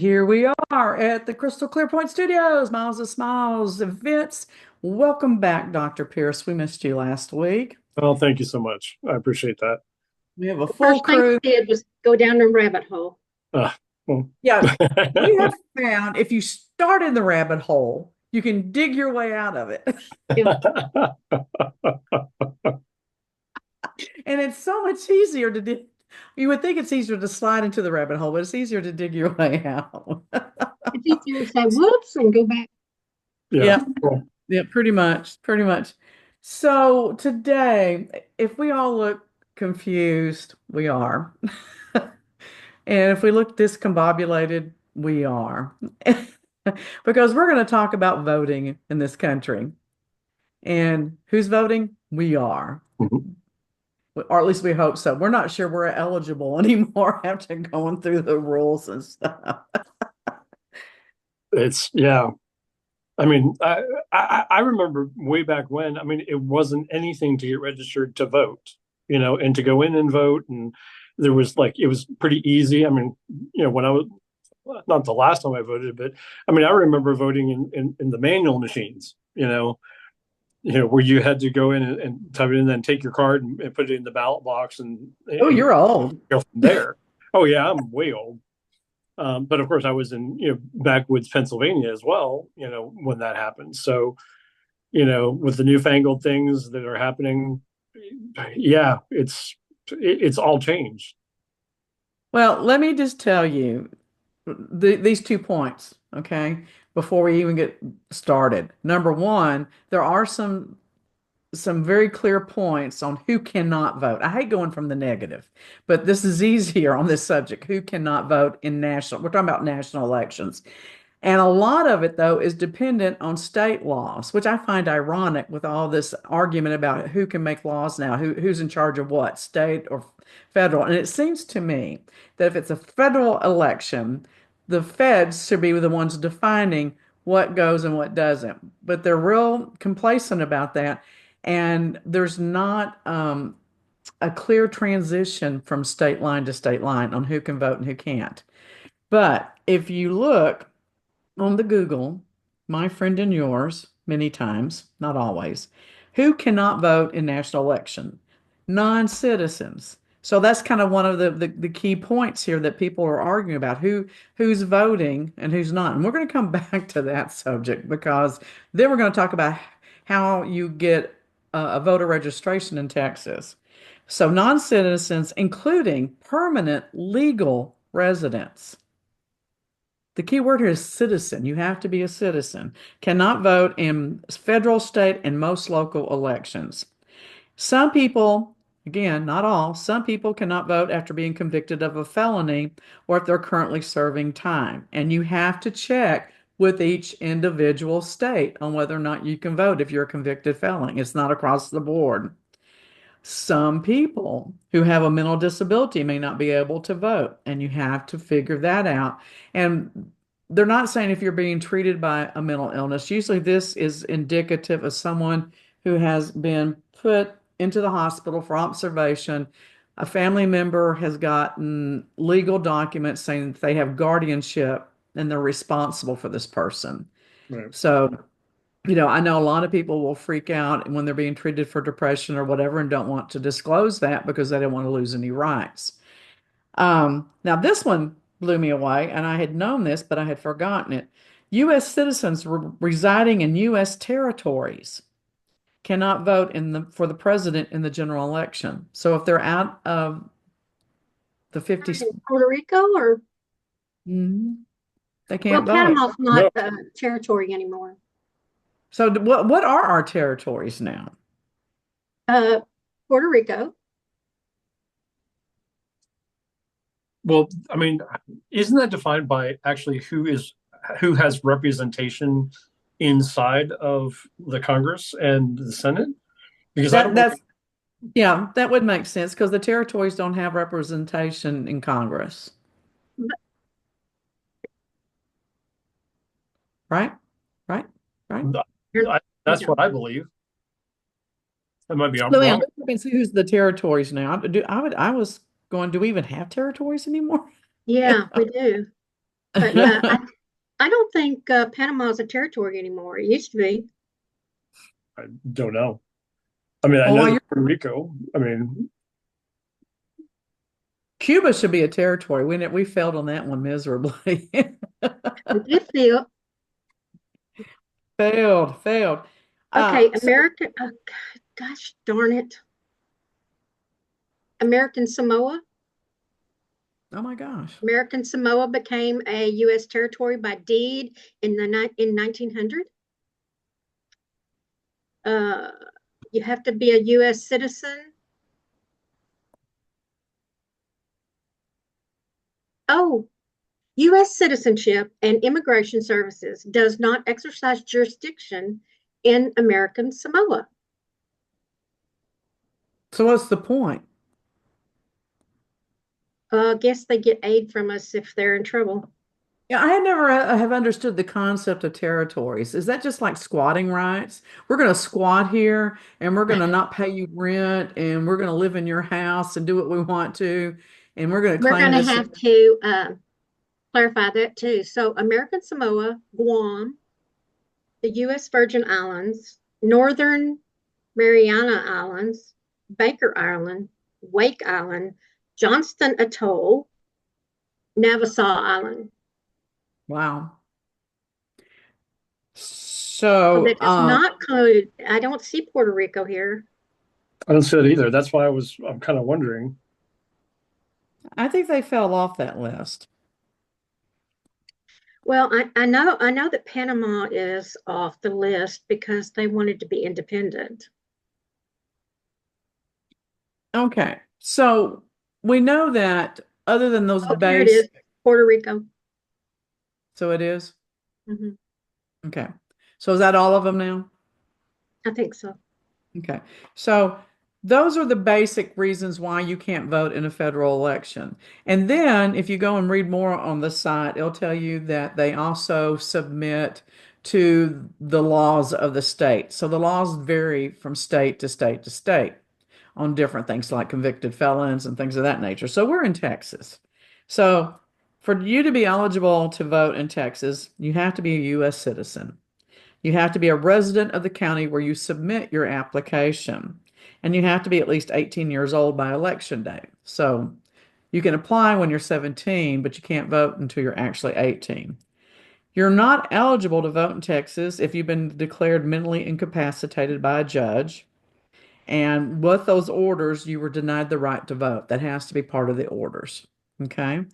Here we are at the Crystal Clear Point Studios, Miles of Smiles events. Welcome back, Dr. Pierce. We missed you last week. Well, thank you so much. I appreciate that. We have a The full first thing crew. I did was go down a rabbit hole. Uh, well, Yeah, we have found if you start in the rabbit hole, you can dig your way out of it. Yeah. And it's so much easier to dig. You would think it's easier to slide into the rabbit hole, but it's easier to dig your way out. It's easier to say whoops and go back. yeah. Yeah. Yeah, pretty much, pretty much. So today, if we all look confused, we are. And if we look discombobulated, we are. Because we're going to talk about voting in this country. And who's voting? We are. Mhm. Or at least we hope so. We're not sure we're eligible anymore after going through the rules and stuff. It's yeah. I mean, I remember way back when. I mean, it wasn't anything to get registered to vote, and to go in and vote, and there was it was pretty easy. I mean, when I was not the last time I voted, but I mean, I remember voting in the manual machines, where you had to go in and type it in, and then take your card and put it in the ballot box Oh, and you're old. go from there. Oh yeah, I'm way old. But of course, I was in backwoods Pennsylvania as well. When that happened. So with the newfangled things that are happening, yeah, it's all changed. Well, let me just tell you these 2 points, okay, before we even get started. Number one, there are some very clear points on who cannot vote. I hate going from the negative, but this is easier on this subject. Who cannot vote in national? We're talking about national elections. And a lot of it, though, is dependent on state laws, which I find ironic with all this argument about who can make laws now, who's in charge of what, state or federal. And it seems to me that if it's a federal election, the feds should be the ones defining what goes and what doesn't. But they're real complacent about that. And there's not a clear transition from state line to state line on who can vote and who can't. But if you look, on the Google, my friend and yours, many times, not always, who cannot vote in national election? Non-citizens. So that's kind of one of the key points here that people are arguing about who's voting and who's not. And we're going to come back to that subject because then we're going to talk about how you get a voter registration in Texas. So non-citizens, including permanent legal residents. The key word here is citizen. You have to be a citizen. Cannot vote in federal, state, and most local elections. Some people, again, not all, some people cannot vote after being convicted of a felony or if they're currently serving time. And you have to check with each individual state on whether or not you can vote if you're a convicted felon. It's not across the board. Some people who have a mental disability may not be able to vote, and you have to figure that out. And they're not saying if you're being treated by a mental illness. Usually, this is indicative of someone who has been put into the hospital for observation. A family member has gotten legal documents saying that they have guardianship and they're responsible for this person. Right. So I know a lot of people will freak out when they're being treated for depression or whatever and don't want to disclose that because they don't want to lose any rights. Now, this one blew me away, and I had known this, but I had forgotten it. U.S. citizens residing in U.S. territories cannot vote for the president in the general election. So if they're out of the 50, In Puerto Rico or mhm, they well, can't vote. Panama's No, not territory anymore. So what are our territories now? Uh, Puerto Rico. well, I mean, isn't that defined by actually who has representation inside of the Congress and the Senate? Because I That don't that's believe. Yeah, that would make sense because the territories don't have representation in Congress, But right? Right? Right? we That's what don't. I believe. That might be Let me wrong. look and see who's the territories now. I was going, do we even have territories anymore? Yeah, we do. But yeah, I don't think Panama is a territory anymore. It used to be. I don't know. I mean, I Well, know while that you're Puerto Rico, I mean, Cuba should be a territory. We failed on that one miserably. We did feel Failed. okay. So, American, gosh darn it, American Samoa. oh my gosh. American Samoa became a U.S. territory by deed in 1900. Uh, you have to be a U.S. citizen. Oh, U.S. Citizenship and Immigration Services does not exercise jurisdiction in American Samoa. So what's the point? Guess they get aid from us if they're in trouble. Yeah, I had never have understood the concept of territories. Is that just like squatting rights? We're going to squat here and we're going to not pay you rent and we're going to live in your house and do what we want to and we're going to We're claim going to this. have to clarify that too. So, American Samoa, Guam, the U.S. Virgin Islands, Northern Mariana Islands, Baker Island, Wake Island, Johnston Atoll, Nassau Island. Wow. So So, that does not include, I don't see Puerto Rico here. I don't see it either. That's why I'm kind of wondering. I think they fell off that list. Well, I know that Panama is off the list because they wanted to be independent. Okay. So we know that other than those Oh, here it base, is, Puerto Rico. so it is. Hmm. Okay. So is that all of them now? I think so. Okay. So those are the basic reasons why you can't vote in a federal election. And then if you go and read more on the site, it'll tell you that they also submit to the laws of the state. So the laws vary from state to state to state on different things like convicted felons and things of that nature. So we're in Texas. So for you to be eligible to vote in Texas, you have to be a U.S. citizen. You have to be a resident of the county where you submit your application. And you have to be at least 18 years old by election day. So you can apply when you're 17, but you can't vote until you're actually 18. You're not eligible to vote in Texas if you've been declared mentally incapacitated by a judge. And with those orders, you were denied the right to vote. That has to be part of the orders. Okay.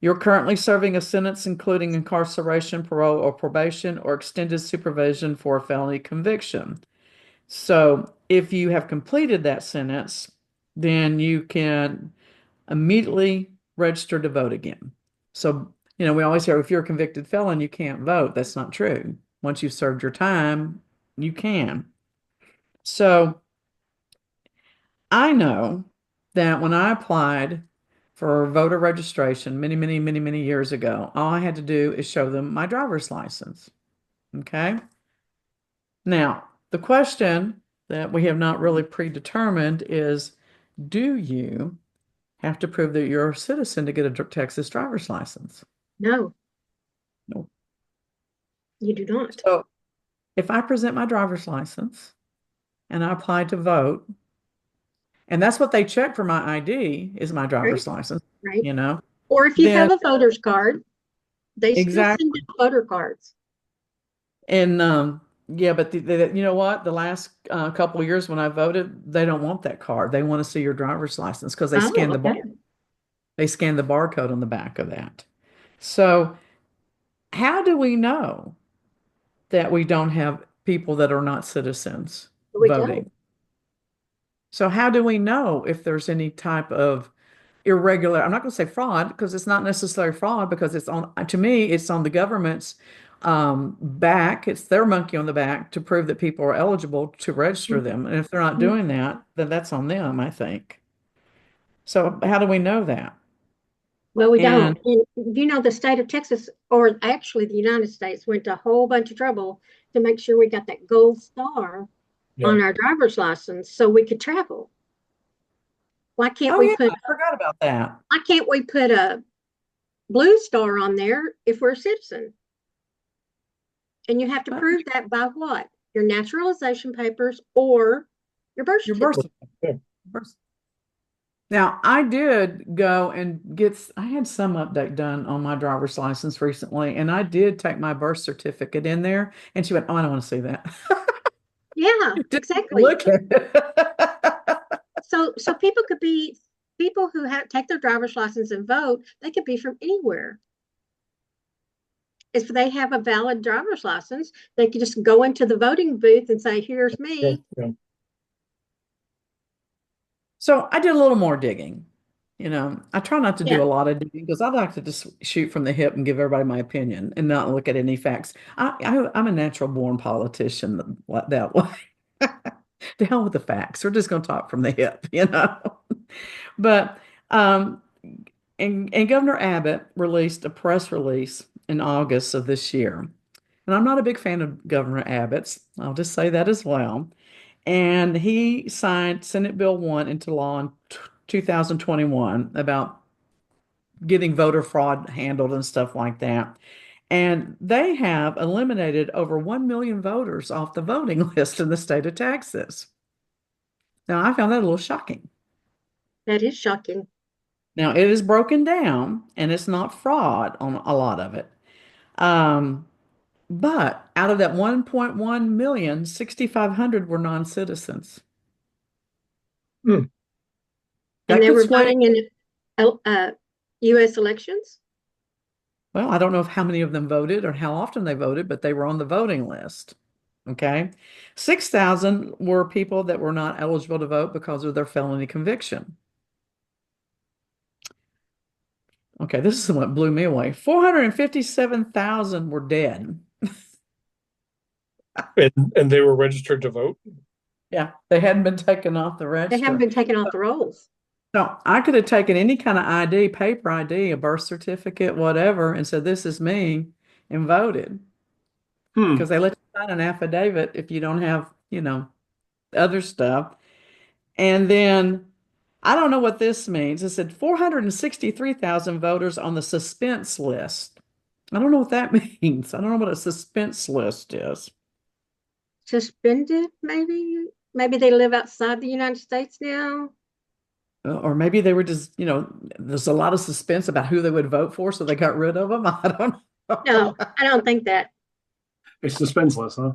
You're currently serving a sentence including incarceration, parole, or probation, or extended supervision for a felony conviction. So if you have completed that sentence, then you can immediately register to vote again. So, we always hear if you're a convicted felon, you can't vote. That's not true. Once you've served your time, you can. So I know that when I applied for voter registration many years ago, all I had to do is show them my driver's license. Okay. Now, the question that we have not really predetermined is, do you have to prove that you're a citizen to get a Texas driver's license? No, No. you do not. So if I present my driver's license and I apply to vote, and that's what they check for my ID is my Right, driver's license, right. you know, Or if you then have a voter's card, they still send exactly. out voter cards. And yeah, but you know what? The last couple of years when I voted, they don't want that card. They want to see your driver's license because Oh, okay. they scan the barcode on the back of that. So how do we know that we don't have people that are not citizens We don't. voting? So how do we know if there's any type of irregular, I'm not going to say fraud because it's not necessarily fraud because to me, it's on the government's back. It's their monkey on the back to prove that people are eligible to register them. And if they're not Mhm. doing that, then that's on them, I think. So how do we know that? Well, we And don't. And you know, the state of Texas, or actually the United States, went to a whole bunch of trouble to make sure we got that gold star Yeah. on our driver's license so we could travel. Why can't oh we yeah, put I forgot about that. why can't we put a blue star on there if we're a citizen. And you have to But prove that by what? Your naturalization papers or your birth your birth certificate. Yeah. certificate. Now, I did go and I had some update done on my driver's license recently, and I did take my birth certificate in there, and she went, "Oh, I don't want to see that." Yeah, Didn't even exactly. look at it. So people could be people who have take their driver's license and vote, they could be from anywhere. If they have a valid driver's license, they could just go into the voting booth and say, "Here's Yeah. me." Yeah. So I did a little more digging. I try not to do Yeah. a lot of digging because I like to just shoot from the hip and give everybody my opinion and not look at any facts. I'm a natural born politician that way. To hell with the facts. We're just going to talk from the hip. But um, and Governor Abbott released a press release in August of this year. And I'm not a big fan of Governor Abbott's. I'll just say that as well. And he signed Senate Bill 1 into law in 2021 about getting voter fraud handled and stuff like that. And they have eliminated over 1 million voters off the voting list in the state of Texas. Now, I found that a little shocking. That is shocking. Now, it is broken down and it's not fraud on a lot of it. Um, but out of that 1.1 million, 6,500 were non-citizens. Hmm. And That they could were sway. voting in U.S. elections. Well, I don't know if how many of them voted or how often they voted, but they were on the voting list. Okay. 6,000 were people that were not eligible to vote because of their felony conviction. Okay, this is what blew me away. 457,000 were dead. And they were registered to vote. Yeah, they hadn't been taken off the They haven't register. been taken off the rolls. So I could have taken any kind of ID, paper ID, a birth certificate, whatever, and said, "This is me," and voted Hmm. because they let you sign an affidavit if you don't have, other stuff. And then I don't know what this means. It said 463,000 voters on the suspense list. I don't know what that means. I don't know what a suspense list is. Suspended, maybe. Maybe they live outside the United States now. Or maybe they were just, there's a lot of suspense about who they would vote for, so they got rid of them. I don't know. No, I don't think that. It's suspenseless, huh?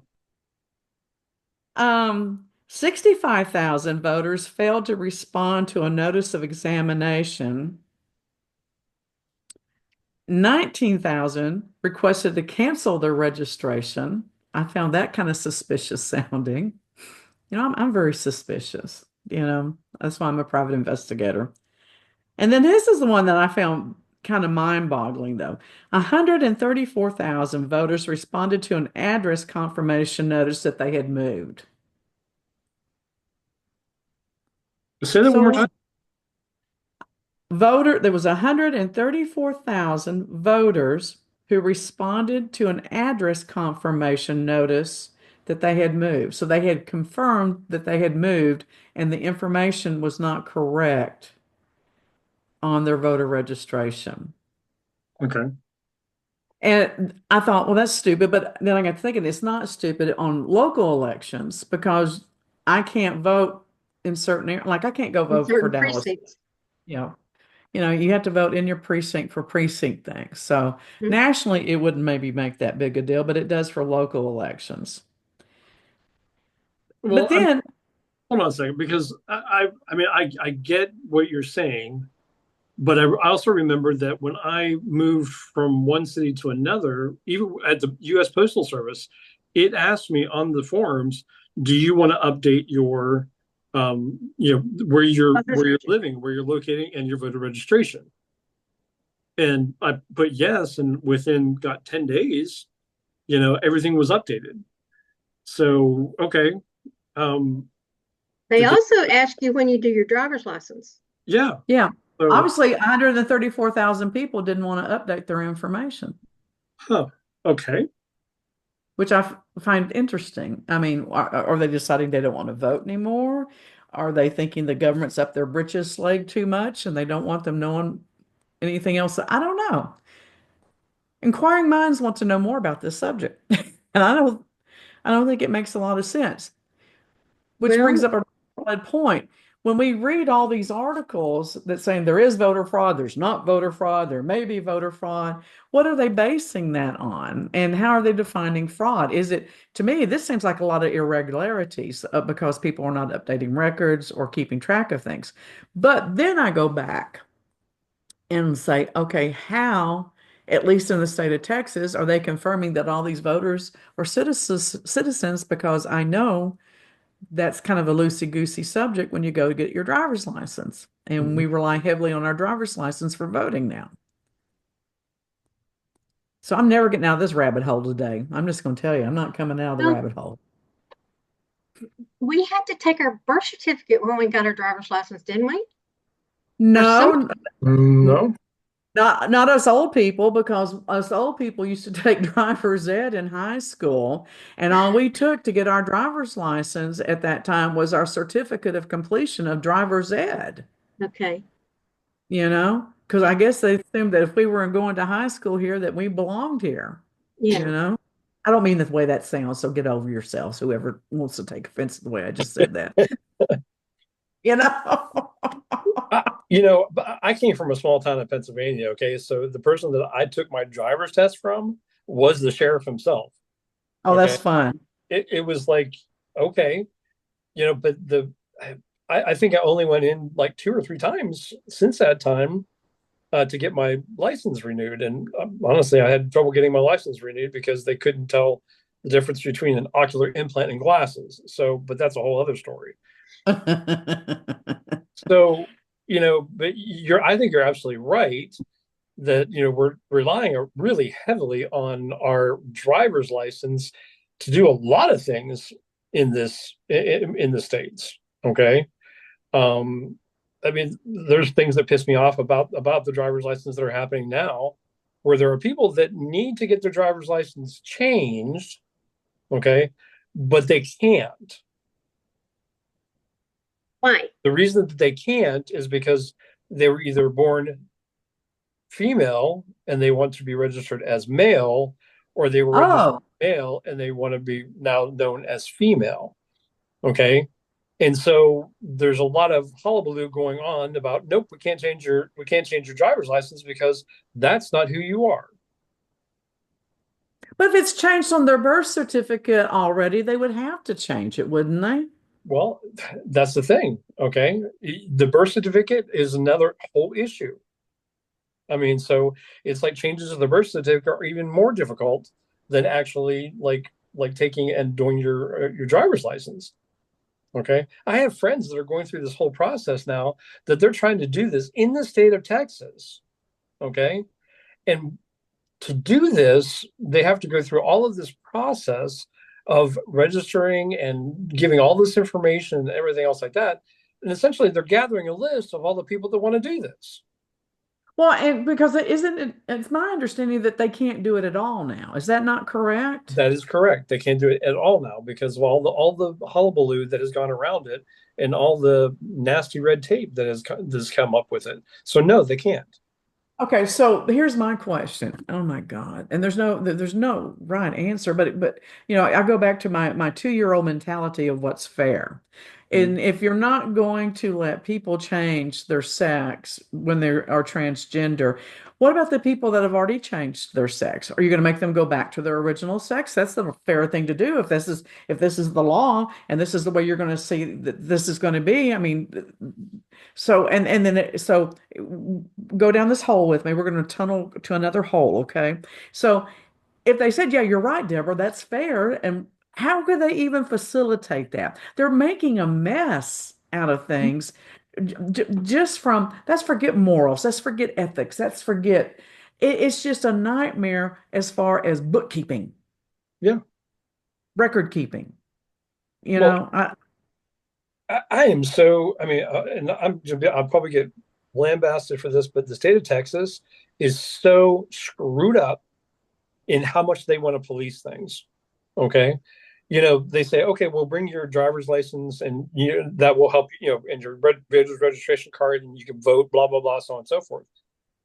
65,000 voters failed to respond to a notice of examination. 19,000 requested to cancel their registration. I found that kind of suspicious sounding. I'm very suspicious. That's why I'm a private investigator. And then this is the one that I found kind of mind-boggling, though. 134,000 voters responded to an address confirmation notice that they had moved. Say that one more time. So there was 134,000 voters who responded to an address confirmation notice that they had moved. So they had confirmed that they had moved and the information was not correct on their voter registration. Okay. And I thought, well, that's stupid. But then I got to thinking, it's not stupid on local elections because I can't vote in certain areas. Like I can't go In vote for certain Dallas. precincts. You know, you have to vote in your precinct for precinct things. So Mhm. nationally, it wouldn't maybe make that big a deal, but it does for local elections. But Well, then, hold on a second, because I mean, I get what you're saying, but I also remember that when I moved from one city to another, even at the U.S. Postal Service, it asked me on the forms, "Do you want to update your, Voters where you're register. living, where you're locating, and your voter registration?" And I put yes, and within got 10 days, everything was updated. So okay, um, They did they, also ask you when you do your driver's license. yeah. yeah, So obviously 134,000 people didn't want to update their information, huh, okay. which find interesting. I mean, are they deciding they don't want to vote anymore? Are they thinking the government's up their britches leg too much and they don't want them knowing anything else? I don't know. Inquiring minds want to know more about this subject. And I don't think it makes a lot of sense. Which brings Well, up a valid point. When we read all these articles that saying there is voter fraud, there's not voter fraud, there may be voter fraud, what are they basing that on? And how are they defining fraud? Is it, to me, this seems like a lot of irregularities because people are not updating records or keeping track of things. But then I go back and say, okay, how, at least in the state of Texas, are they confirming that all these voters are citizens? Because I know that's kind of a loosey-goosey subject when you go to get your driver's license. And we Mhm. rely heavily on our driver's license for voting now. So I'm never getting out of this rabbit hole today. I'm just going to tell you, I'm not coming out of the well, rabbit hole. we had to take our birth certificate when we got our driver's license, didn't we? Or some, No, No. not us old people, because us old people used to take driver's ed in high school, and all we took to get our driver's license at that time was our certificate of completion of driver's ed. okay, Because I guess they assumed that if we were going to high school here, that we belonged here, you yeah. know. I don't mean the way that sounds, so get over yourselves, whoever wants to take offense to the way I just said that. You know? But I came from a small town in Pennsylvania. Okay, so the person that I took my driver's test from was the sheriff himself. Oh, Okay, that's fun. it was like, okay, but I think I only went in like 2 or 3 times since that time to get my license renewed. And honestly, I had trouble getting my license renewed because they couldn't tell the difference between an ocular implant and glasses. So, but that's a whole other story. So, but I think you're absolutely right that, we're relying really heavily on our driver's license to do a lot of things in the States. Okay. Um, I mean, there's things that piss me off about the driver's license that are happening now, where there are people that need to get their driver's license changed, okay, but they can't. Why? The reason that they can't is because they were either born female and they want to be registered as male, or they were registered Oh, male and they want to be now known as female. Okay. And so there's a lot of hullabaloo going on about nope, we can't change your driver's license because that's not who you are. but if it's changed on their birth certificate already, they would have to change it, wouldn't they? Well, that's the thing. Okay. The birth certificate is another whole issue. I mean, so it's like changes to the birth certificate are even more difficult than actually like taking and doing your driver's license. Okay. I have friends that are going through this whole process now that they're trying to do this in the state of Texas. Okay. And to do this, they have to go through all of this process of registering and giving all this information and everything else like that. And essentially, they're gathering a list of all the people that want to do this. Well, and because it's my understanding that they can't do it at all now. Is that not correct? That is correct. They can't do it at all now because of all the hullabaloo that has gone around it and all the nasty red tape that has come up with it. So no, they can't. Okay, so here's my question. Oh my God. And there's no right answer, but I go back to my 2-year-old mentality of what's fair. Mm. And if you're not going to let people change their sex when they are transgender, what about the people that have already changed their sex? Are you going to make them go back to their original sex? That's the fair thing to do if this is the law and this is the way you're going to see that this is going to be. I mean, so go down this hole with me. We're going to tunnel to another hole, okay? So if they said, "Yeah, you're right, Deborah, that's fair," and how could they even facilitate that? They're making a mess out of things just from that's forget morals, that's forget ethics, that's forget it's just a nightmare as far as bookkeeping, Yeah. record keeping. You Well, know, I I am so. I mean, and I'll probably get lambasted for this, but the state of Texas is so screwed up in how much they want to police things. Okay. They say, okay, well, bring your driver's license and that will help, and your registration card and you can vote, blah, blah, blah, so on and so forth.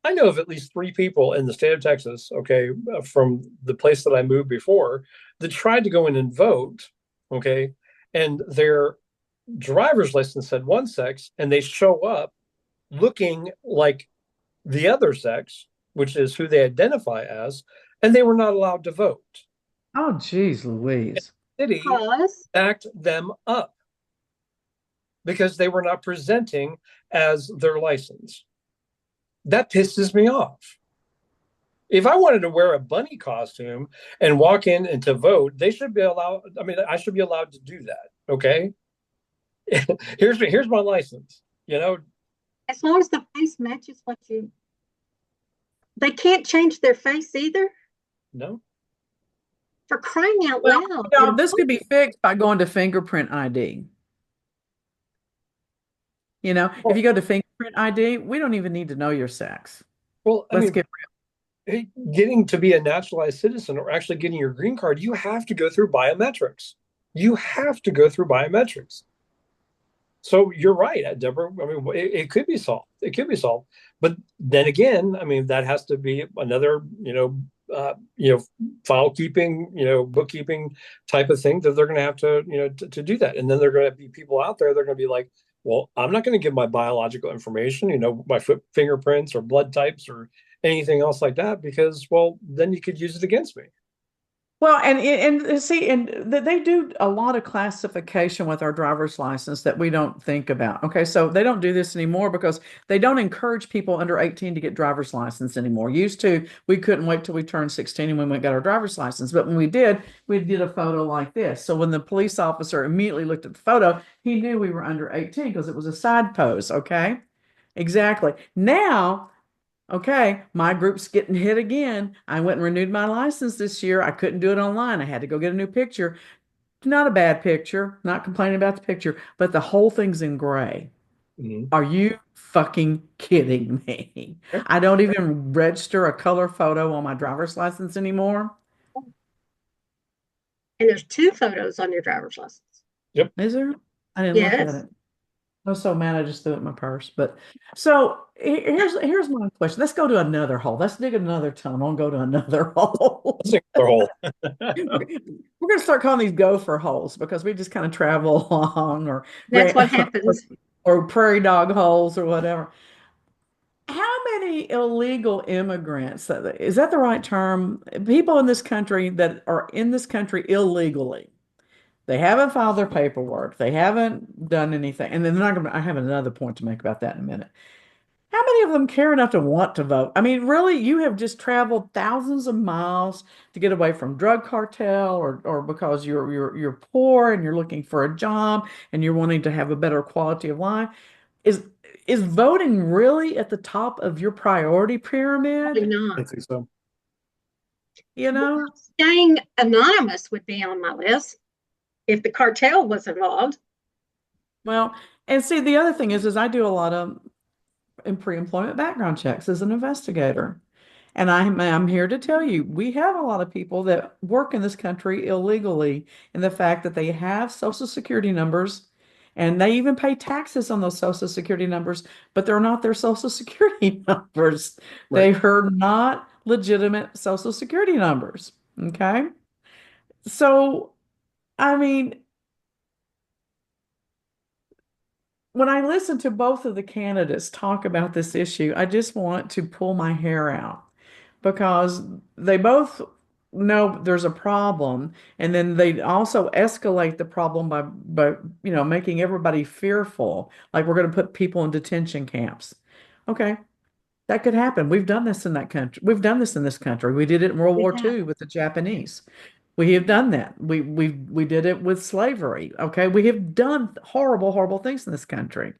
I know of at least three people in the state of Texas, okay, from the place that I moved before, that tried to go in and vote, okay, and their driver's license said one sex, and they show up looking like the other sex, which is who they identify as, and they were not allowed to vote. Oh, geez, Louise. The city Because backed them up because they were not presenting as their license. That pisses me off. If I wanted to wear a bunny costume and walk in and to vote, they should be allowed. I mean, I should be allowed to do that. Okay. Here's my license. You know, as long as the face matches what you, they can't change their face either. no. For crying out Well, loud. this could be fixed by going to fingerprint ID. If you Well, go to fingerprint ID, we don't even need to know your sex. I Let's mean, get getting to be a naturalized citizen or actually getting your green card, you have to go through biometrics. You have to go through biometrics. So you're right, Deborah. I mean, it could be solved. It could be solved. But then again, I mean, that has to be another, file keeping, bookkeeping type of thing that they're going to have to, to do that. And then there are going to be people out there. They're going to be like, well, I'm not going to give my biological information, my foot fingerprints or blood types or anything else like that, because, well, then you could use it against me. Well, and see, and they do a lot of classification with our driver's license that we don't think about. Okay, so they don't do this anymore because they don't encourage people under 18 to get driver's license anymore. Used to, we couldn't wait till we turned 16 and when we got our driver's license. But when we did a photo like this. So when the police officer immediately looked at the photo, he knew we were under 18 because it was a side pose. Okay, exactly. Now okay, my group's getting hit again. I went and renewed my license this year. I couldn't do it online. I had to go get a new picture. Not a bad picture, not complaining about the picture, but the whole thing's in gray. Mhm. Are you fucking kidding me? I don't even register a color photo on my driver's license anymore. And there's two photos on your driver's license. Yep. Is there? I didn't look at Yes. it. I was so mad I just threw it in my purse. But so here's my question. Let's go to another hole. Let's dig another tunnel and go to another hole. That's a hole. We're going to start calling these gopher holes because we just kind of travel along That's what happens. or prairie dog holes or whatever. How many illegal immigrants, is that the right term? People in this country that are in this country illegally. They haven't filed their paperwork. They haven't done anything. And then they're not going to, I have another point to make about that in a minute. How many of them care enough to want to vote? I mean, really, you have just traveled thousands of miles to get away from drug cartel or because you're poor and you're looking for a job and you're wanting to have a better quality of life. Is is voting really at the top of your priority Probably pyramid? not. I think so. You know? Staying anonymous would be on my list if the cartel was involved. Well, and see, the other thing is I do a lot of in pre-employment background checks as an investigator. And I'm here to tell you, we have a lot of people that work in this country illegally, and the fact that they have social security numbers and they even pay taxes on those social security numbers, but they're not their social security numbers. Right. They are not legitimate social security numbers. Okay. So, I mean, when I listen to both of the candidates talk about this issue, I just want to pull my hair out because they both know there's a problem, and then they also escalate the problem by making everybody fearful, like we're going to put people in detention camps. Okay, that could happen. We've done this in that country. We've done this in this country. We did it in World We War have. II with the Japanese. We have done that. We did it with slavery. Okay, we have done horrible, horrible things in this country.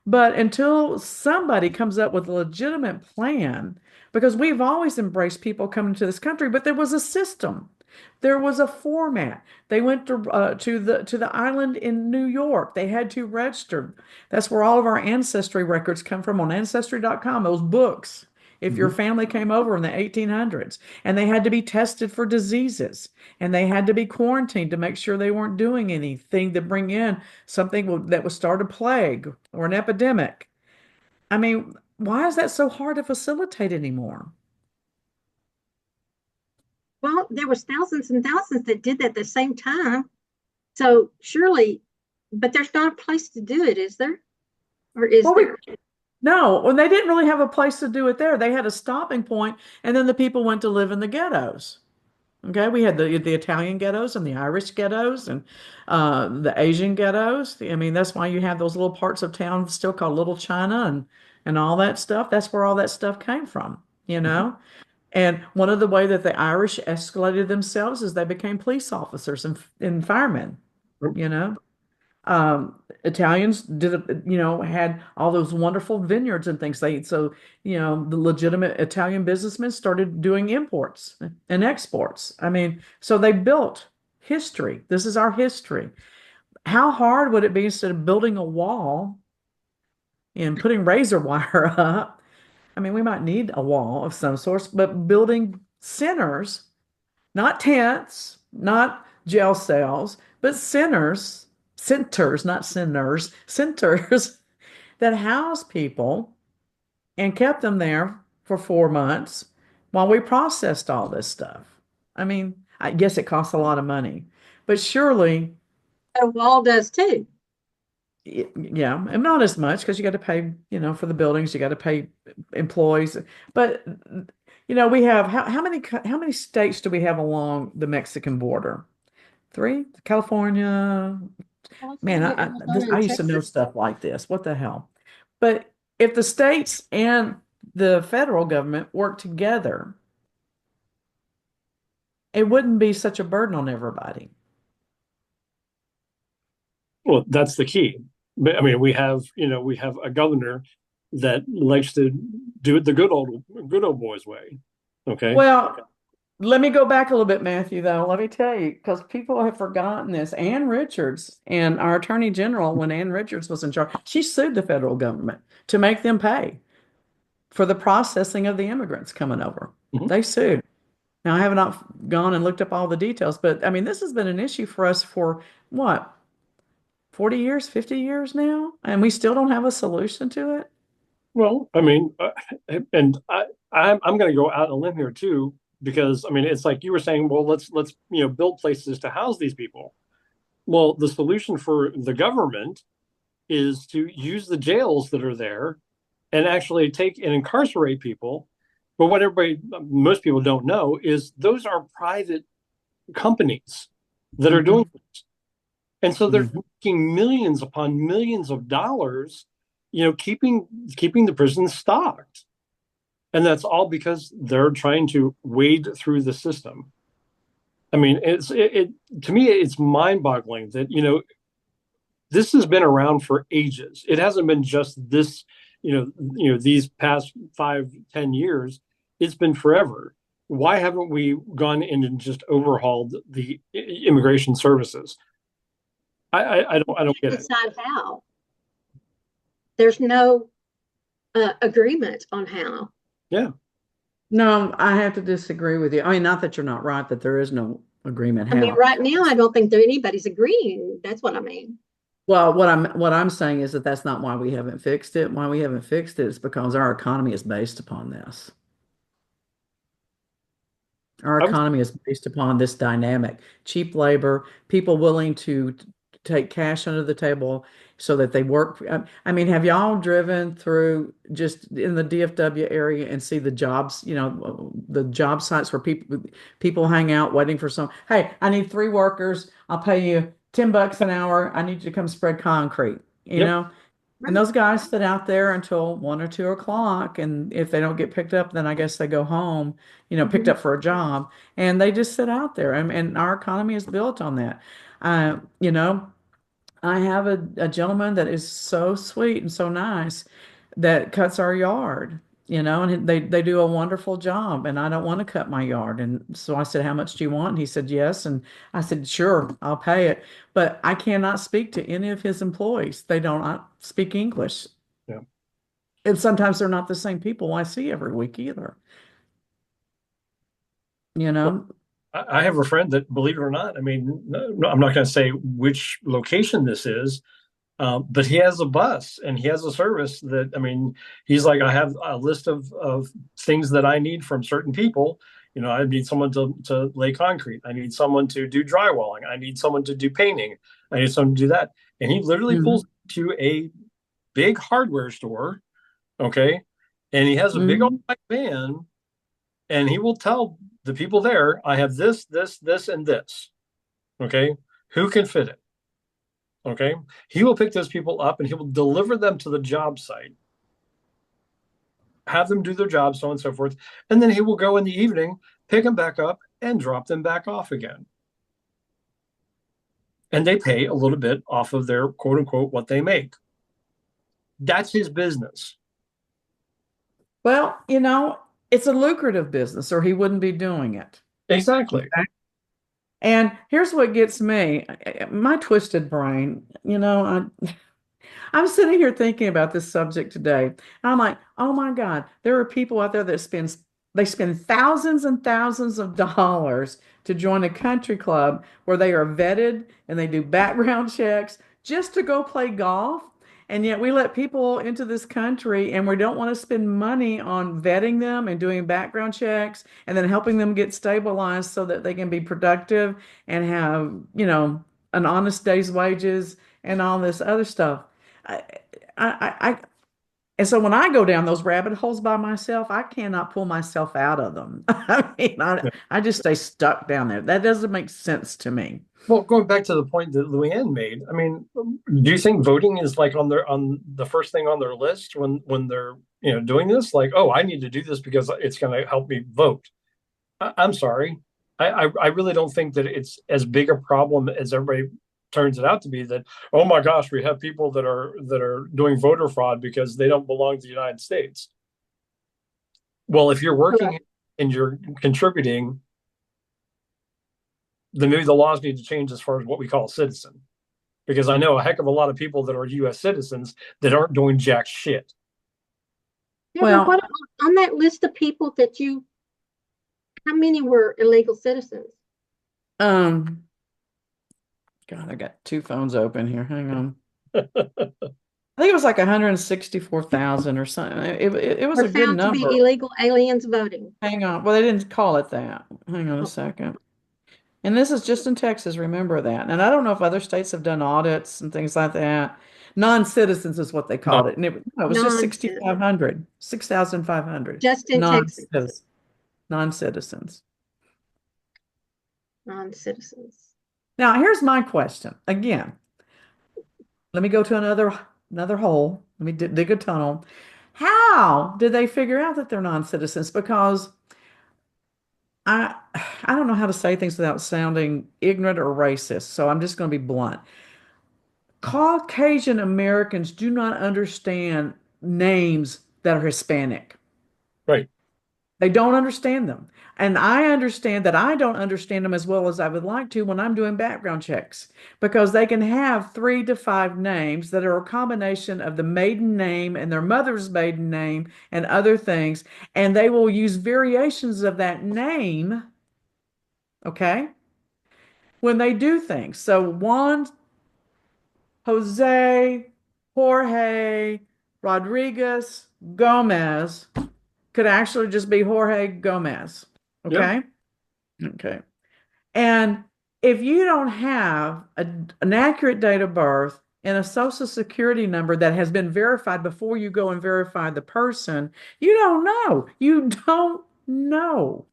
But until somebody comes up with a legitimate plan, because we've always embraced people coming to this country, but there was a system. There was a format. They went to the island in New York. They had to register. That's where all of our ancestry records come from on ancestry.com, those books. If your Mhm. family came over in the 1800s, and they had to be tested for diseases, and they had to be quarantined to make sure they weren't doing anything to bring in something that would start a plague or an epidemic. I mean, why is that so hard to facilitate anymore? Well, there was thousands and thousands that did that at the same time. So surely, but there's not a place to do it, is there? Or is Well, we there? no, well, they didn't really have a place to do it there. They had a stopping point, and then the people went to live in the ghettos. Okay, we had the Italian ghettos and the Irish ghettos and the Asian ghettos. I mean, that's why you have those little parts of town still called Little China and all that stuff. That's where all that stuff came from, you Mhm. know? And one of the way that the Irish escalated themselves is they became police officers and firemen, you know? Italians had all those wonderful vineyards and things. The legitimate Italian businessmen started doing imports and exports. I mean, so they built history. This is our history. How hard would it be instead of building a wall and putting razor wire up? I mean, we might need a wall of some sort, but building centers, not tents, not jail cells, but centers, not sinners, centers that house people and kept them there for 4 months while we processed all this stuff. I mean, I guess it costs a lot of money, but surely, A wall does too. yeah, and not as much because you got to pay, for the buildings, you got to pay employees. But, we have how many states do we have along the Mexican border? Three? California. Man, California, Arizona, I and used to know Texas. stuff like this. What the hell? But if the states and the federal government work together, it wouldn't be such a burden on everybody. Well, that's the key. But I mean, we have a governor that likes to do it the good old boys way. Okay. Well, let me go back a little bit, Matthew, though. Let me tell you, because people have forgotten this. Ann Richards and our Attorney General, when Ann Richards was in charge, she sued the federal government to make them pay for the processing of the immigrants coming over. Mhm. They sued. Now, I have not gone and looked up all the details, but I mean, this has been an issue for us for what, 40 years, 50 years now, and we still don't have a solution to it. Well, I mean, and I'm going to go out on a limb here too, because I mean, it's like you were saying. Well, let's build places to house these people. Well, the solution for the government is to use the jails that are there and actually take and incarcerate people. But what most people don't know is those are private companies that are doing Hmm. this. And so they're Hmm. making millions upon millions of dollars, keeping the prisons stocked. And that's all because they're trying to wade through the system. I mean, to me, it's mind-boggling that this has been around for ages. It hasn't been just this, these past 5, 10 years. It's been forever. Why haven't we gone in and just overhauled the immigration services? I don't get it. Decide how. There's no agreement on how. Yeah. No, I have to disagree with you. I mean, not that you're not right, that there is no agreement I mean, how. right now, I don't think that anybody's agreeing. That's what I mean. Well, what I'm saying is that that's not why we haven't fixed it. Why we haven't fixed it is because our economy is based upon this. Our I was, economy is based upon this dynamic, cheap labor, people willing to take cash under the table so that they work. I mean, have y'all driven through just in the DFW area and see the jobs, the job sites where people hang out waiting for some, hey, I need 3 workers. I'll pay you $10 an hour. I need you to come spread concrete, you yep. know? And Right. those guys sit out there until 1 or 2 o'clock. And if they don't get picked up, then I guess they go home, picked Mhm. up for a job. And they just sit out there. And our economy is built on that. Uh, you know, I have a gentleman that is so sweet and so nice that cuts our yard, and they do a wonderful job. And I don't want to cut my yard. And so I said, "How much do you want?" And he said, "Yes." And I said, "Sure, I'll pay it." But I cannot speak to any of his employees. They don't speak English. Yeah. And sometimes they're not the same people I see every week either, you Well, know? I have a friend that, believe it or not, I mean, no, I'm not going to say which location this is, But he has a bus and he has a service that, I mean, he's like, I have a list of things that I need from certain people. You know, I need someone to lay concrete. I need someone to do drywalling. I need someone to do painting. I need someone to do that. And he literally pulls Mhm. to a big hardware store, okay? And he has a big old Mhm. black van, and he will tell the people there, I have this, this, this, and this, okay? Who can fit it? Okay. He will pick those people up and he will deliver them to the job site, have them do their job, so on and so forth. And then he will go in the evening, pick them back up, and drop them back off again. And they pay a little bit off of their quote unquote what they make. That's his business. Well, it's a lucrative business, or he wouldn't be doing it. Exactly. Okay. And here's what gets me, my twisted brain, I'm sitting here thinking about this subject today. I'm like, oh my God, there are people out there that they spend thousands and thousands of dollars to join a country club where they are vetted and they do background checks just to go play golf. And yet we let people into this country and we don't want to spend money on vetting them and doing background checks and then helping them get stabilized so that they can be productive and have, an honest day's wages and all this other stuff. I, and so when I go down those rabbit holes by myself, I cannot pull myself out of them. I mean, I just stay stuck down there. That doesn't make sense to me. Well, going back to the point that Luann made, I mean, do you think voting is like on the first thing on their list when they're doing this? Like, oh, I need to do this because it's going to help me vote. I'm sorry. I really don't think that it's as big a problem as everybody turns it out to be. That, oh my gosh, we have people that are doing voter fraud because they don't belong to the United States. Well, if you're Correct. working and you're contributing, then maybe the laws need to change as far as what we call a citizen. Because I know a heck of a lot of people that are U.S. citizens that aren't doing jack shit. Deborah, Well, what on that list of people that how many were illegal citizens? um, God, I got two phones open here. Hang on. I think it was like 164,000 or something. It was Were a good found to be number. illegal aliens voting? Hang on. Well, they didn't call it that. Hang on a Oh, second. And this is just in Texas, remember that. And I don't know if other states have done audits and things like that. Non-citizens is what they No, called it. And it was just non-citizens, 6,500, 6,500 just in Texas, non-citizens, non-citizens. non-citizens. Now, here's my question. Again, let me go to another hole. Let me dig a tunnel. How did they figure out that they're non-citizens? Because I I don't know how to say things without sounding ignorant or racist, so I'm just going to be blunt. Caucasian Americans do not understand names that are Hispanic. right. They don't understand them. And I understand that I don't understand them as well as I would like to when I'm doing background checks because they can have 3 to 5 names that are a combination of the maiden name and their mother's maiden name and other things. And they will use variations of that name, okay, when they do things. So Juan, Jose, Jorge, Rodriguez, Gomez could actually just be Jorge Gomez. Yeah. Okay. Okay. And if you don't have an accurate date of birth and a social security number that has been verified before you go and verify the person, you don't know. You don't know.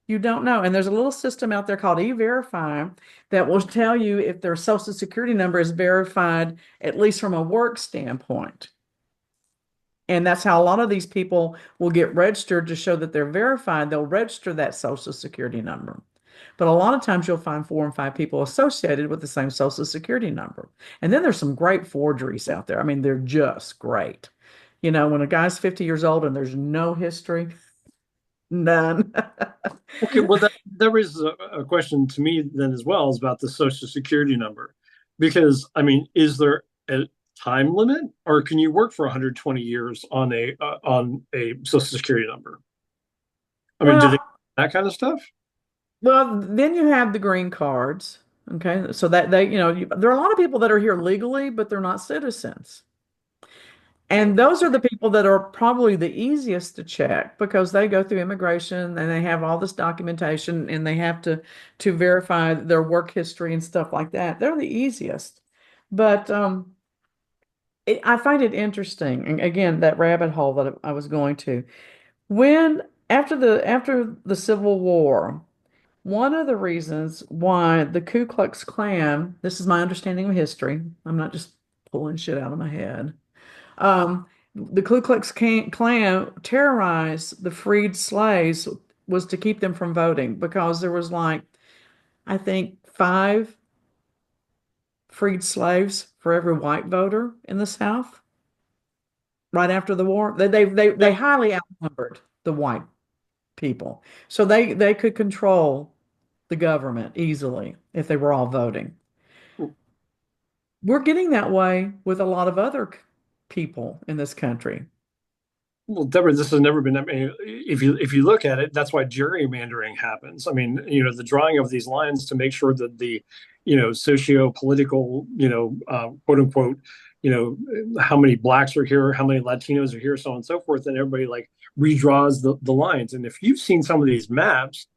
You don't know. And there's a little system out there called E-Verify that will tell you if their social security number is verified, at least from a work standpoint. And that's how a lot of these people will get registered to show that they're verified. They'll register that social security number. But a lot of times you'll find 4 and 5 people associated with the same social security number. And then there's some great forgeries out there. I mean, they're just great. When a guy's 50 years old and there's no history, none. Okay. Well, there is a question to me then as well is about the Social Security number, because I mean, is there a time limit, or can you work for 120 years on a Social Security number? I mean, do they Well, that kind of stuff? well, then you have the green cards. Okay, so that they, there are a lot of people that are here legally, but they're not citizens. And those are the people that are probably the easiest to check because they go through immigration and they have all this documentation and they have to verify their work history and stuff like that. They're the easiest. But I find it interesting, and again, that rabbit hole that I was going to. When after the Civil War, one of the reasons why the Ku Klux Klan, this is my understanding of history, I'm not just pulling shit out of my head. The Ku Klux Klan terrorized the freed slaves was to keep them from voting because there was like, I think, five freed slaves for every white voter in the South right after the war. They Yep. highly outnumbered the white people. So they could control the government easily if they were all voting. We're getting that way with a lot of other people in this country. Well, Deborah, this has never been. I mean, if you look at it, that's why gerrymandering happens. I mean, the drawing of these lines to make sure that the, socio-political, quote unquote, how many blacks are here, how many Latinos are here, so on and so forth, and everybody like redraws the lines. And if you've seen some of these maps,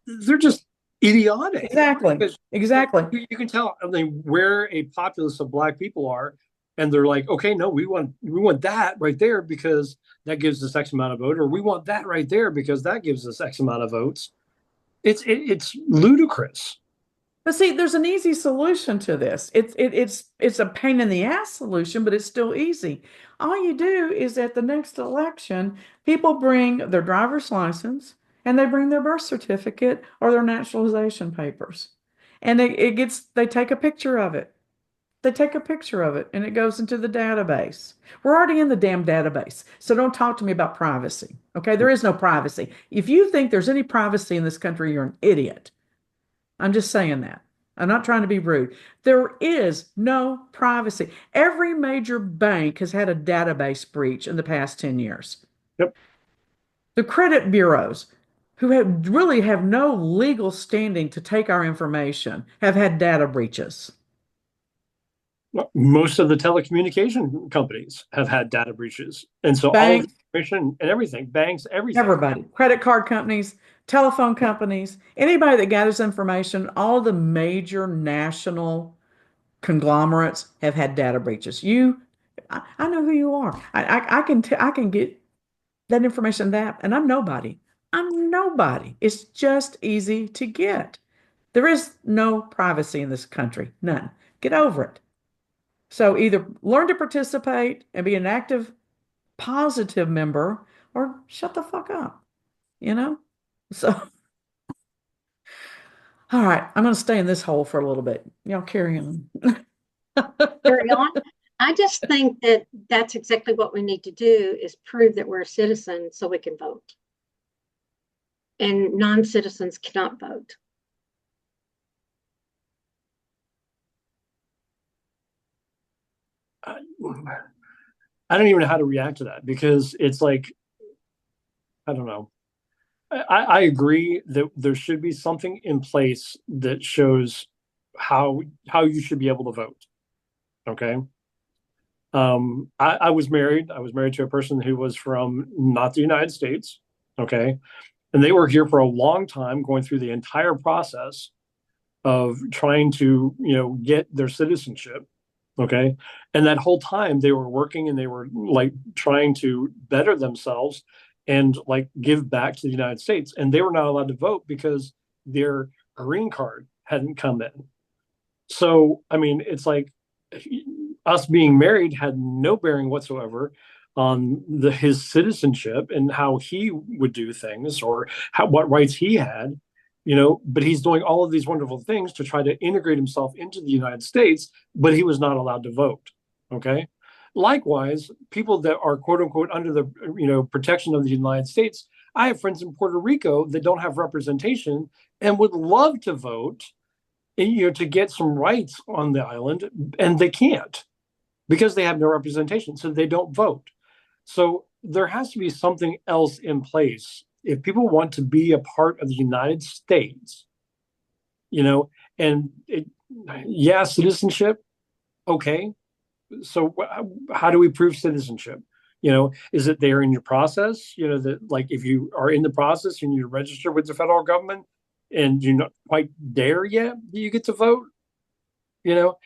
they're just idiotic Exactly. because Exactly. you can tell, I mean, where a populace of black people are, and they're like, okay, no, we want that right there because that gives us X amount of vote, or we want that right there because that gives us X amount of votes. It's ludicrous. But see, there's an easy solution to this. It's a pain in the ass solution, but it's still easy. All you do is at the next election, people bring their driver's license and they bring their birth certificate or their naturalization papers. And they take a picture of it. They take a picture of it and it goes into the database. We're already in the damn database. So don't talk to me about privacy. Okay? There is no privacy. If you think there's any privacy in this country, you're an idiot. I'm just saying that. I'm not trying to be rude. There is no privacy. Every major bank has had a database breach in the past 10 years. Yep. The credit bureaus, who really have no legal standing to take our information, have had data breaches. Most of the telecommunication companies have had data breaches, and so all of the Banks, information and everything, banks, everything. everybody, credit card companies, telephone companies, anybody that gathers information, all of the major national conglomerates have had data breaches. I know who you are. I can get that information that, and I'm nobody. I'm nobody. It's just easy to get. There is no privacy in this country. None. Get over it. So either learn to participate and be an active, positive member, or shut the fuck up, you know? So, all right, I'm going to stay in this hole for a little bit. Y'all carry on. Carry on. I just think that that's exactly what we need to do is prove that we're a citizen so we can vote. And non-citizens cannot vote. I, I don't even know how to react to that because it's like, I don't know. I agree that there should be something in place that shows how you should be able to vote. Okay. I was married. I was married to a person who was from not the United States. Okay. And they were here for a long time, going through the entire process of trying to, get their citizenship. Okay. And that whole time they were working and they were like trying to better themselves and like give back to the United States. And they were not allowed to vote because their green card hadn't come in. So, I mean, it's like us being married had no bearing whatsoever on his citizenship and how he would do things or what rights he had, but he's doing all of these wonderful things to try to integrate himself into the United States, but he was not allowed to vote. Okay. Likewise, people that are quote unquote under the protection of the United States, I have friends in Puerto Rico that don't have representation and would love to vote, to get some rights on the island, and they can't because they have no representation, so they don't vote. So there has to be something else in place if people want to be a part of the United States. And yeah, citizenship, okay. So how do we prove citizenship? Is it there in your process? That like if you are in the process, you need to register with the federal government and you're not quite there yet, you get to vote. You know,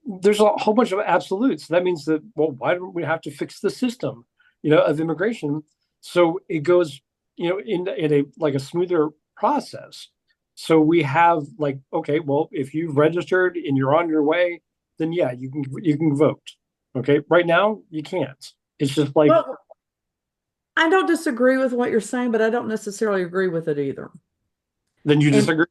there's a whole bunch of absolutes. That means that, well, why don't we have to fix the system, of immigration so it goes, in a like a smoother process. So we have like, okay, well, if you've registered and you're on your way, then yeah, you can vote. Okay, right now you can't. It's just like, Well, I don't disagree with what you're saying, but I don't necessarily agree with it either. then you And disagree.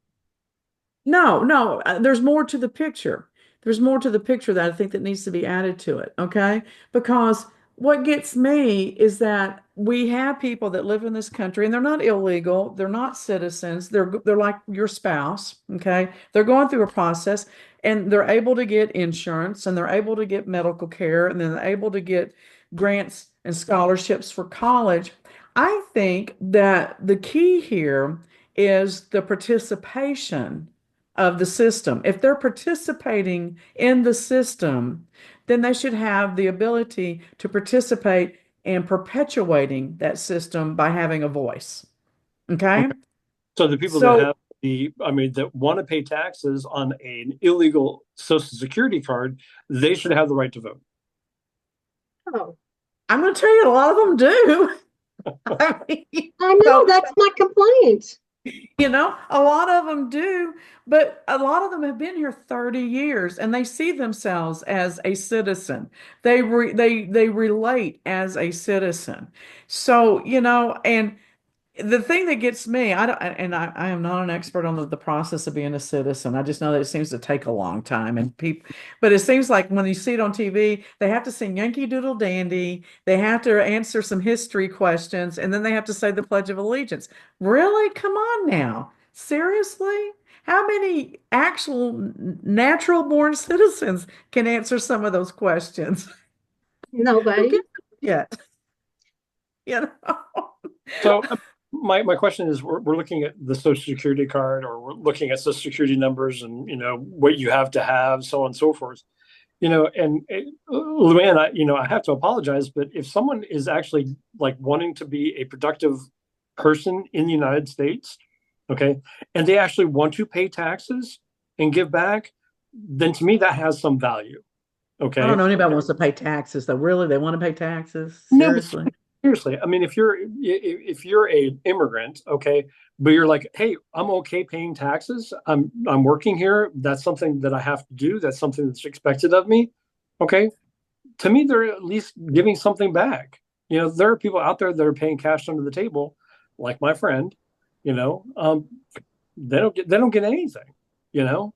no, no, there's more to the picture. There's more to the picture that I think that needs to be added to it, okay? Because what gets me is that we have people that live in this country and they're not illegal, they're not citizens, they're like your spouse, okay? They're going through a process and they're able to get insurance and they're able to get medical care and then they're able to get grants and scholarships for college. I think that the key here is the participation of the system. If they're participating in the system, then they should have the ability to participate in perpetuating that system by having a voice. Okay? Okay. So the people that So have I mean, that want to pay taxes on an illegal Social Security card, they should have the right to vote. Oh, I'm going to tell you, a lot of them do. I mean, I know, so, that's my complaint. a lot of them do, but a lot of them have been here 30 years and they see themselves as a citizen. They relate as a citizen. So, and the thing that gets me, I don't, and I am not an expert on the process of being a citizen. I just know that it seems to take a long time, and people, but it seems like when you see it on TV, they have to sing Yankee Doodle Dandy, they have to answer some history questions, and then they have to say the Pledge of Allegiance. Really? Come on now. Seriously? How many actual natural born citizens can answer some of those questions? Who Nobody. gives a shit? You know? So my question is, we're looking at the Social Security card, or we're looking at Social Security numbers, and what you have to have, so on and so forth. And Luann, I have to apologize, but if someone is actually like wanting to be a productive person in the United States, okay, and they actually want to pay taxes and give back, then to me that has some value. I don't Okay. know anybody wants to pay taxes though. Really, they want to pay taxes? No, but Seriously? seriously, I mean, if you're a immigrant, okay, but you're like, hey, I'm okay paying taxes. I'm working here. That's something that I have to do. That's something that's expected of me. Okay. To me, they're at least giving something back. There are people out there that are paying cash under the table, like my friend. You know, um, they don't get anything. You know,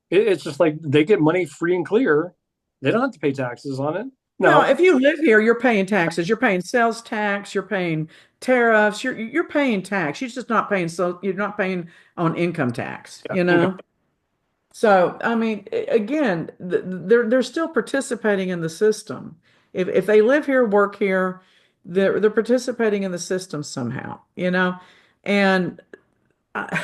it's just like they get money free and clear. They don't have to pay taxes on it. No, Now, if you live here, you're paying taxes. You're paying sales tax. You're paying tariffs. You're paying tax. You're just not paying, so you're not paying on income tax. yeah, income. So I mean, again, they're still participating in the system. If they live here, work here, they're participating in the system somehow. And I,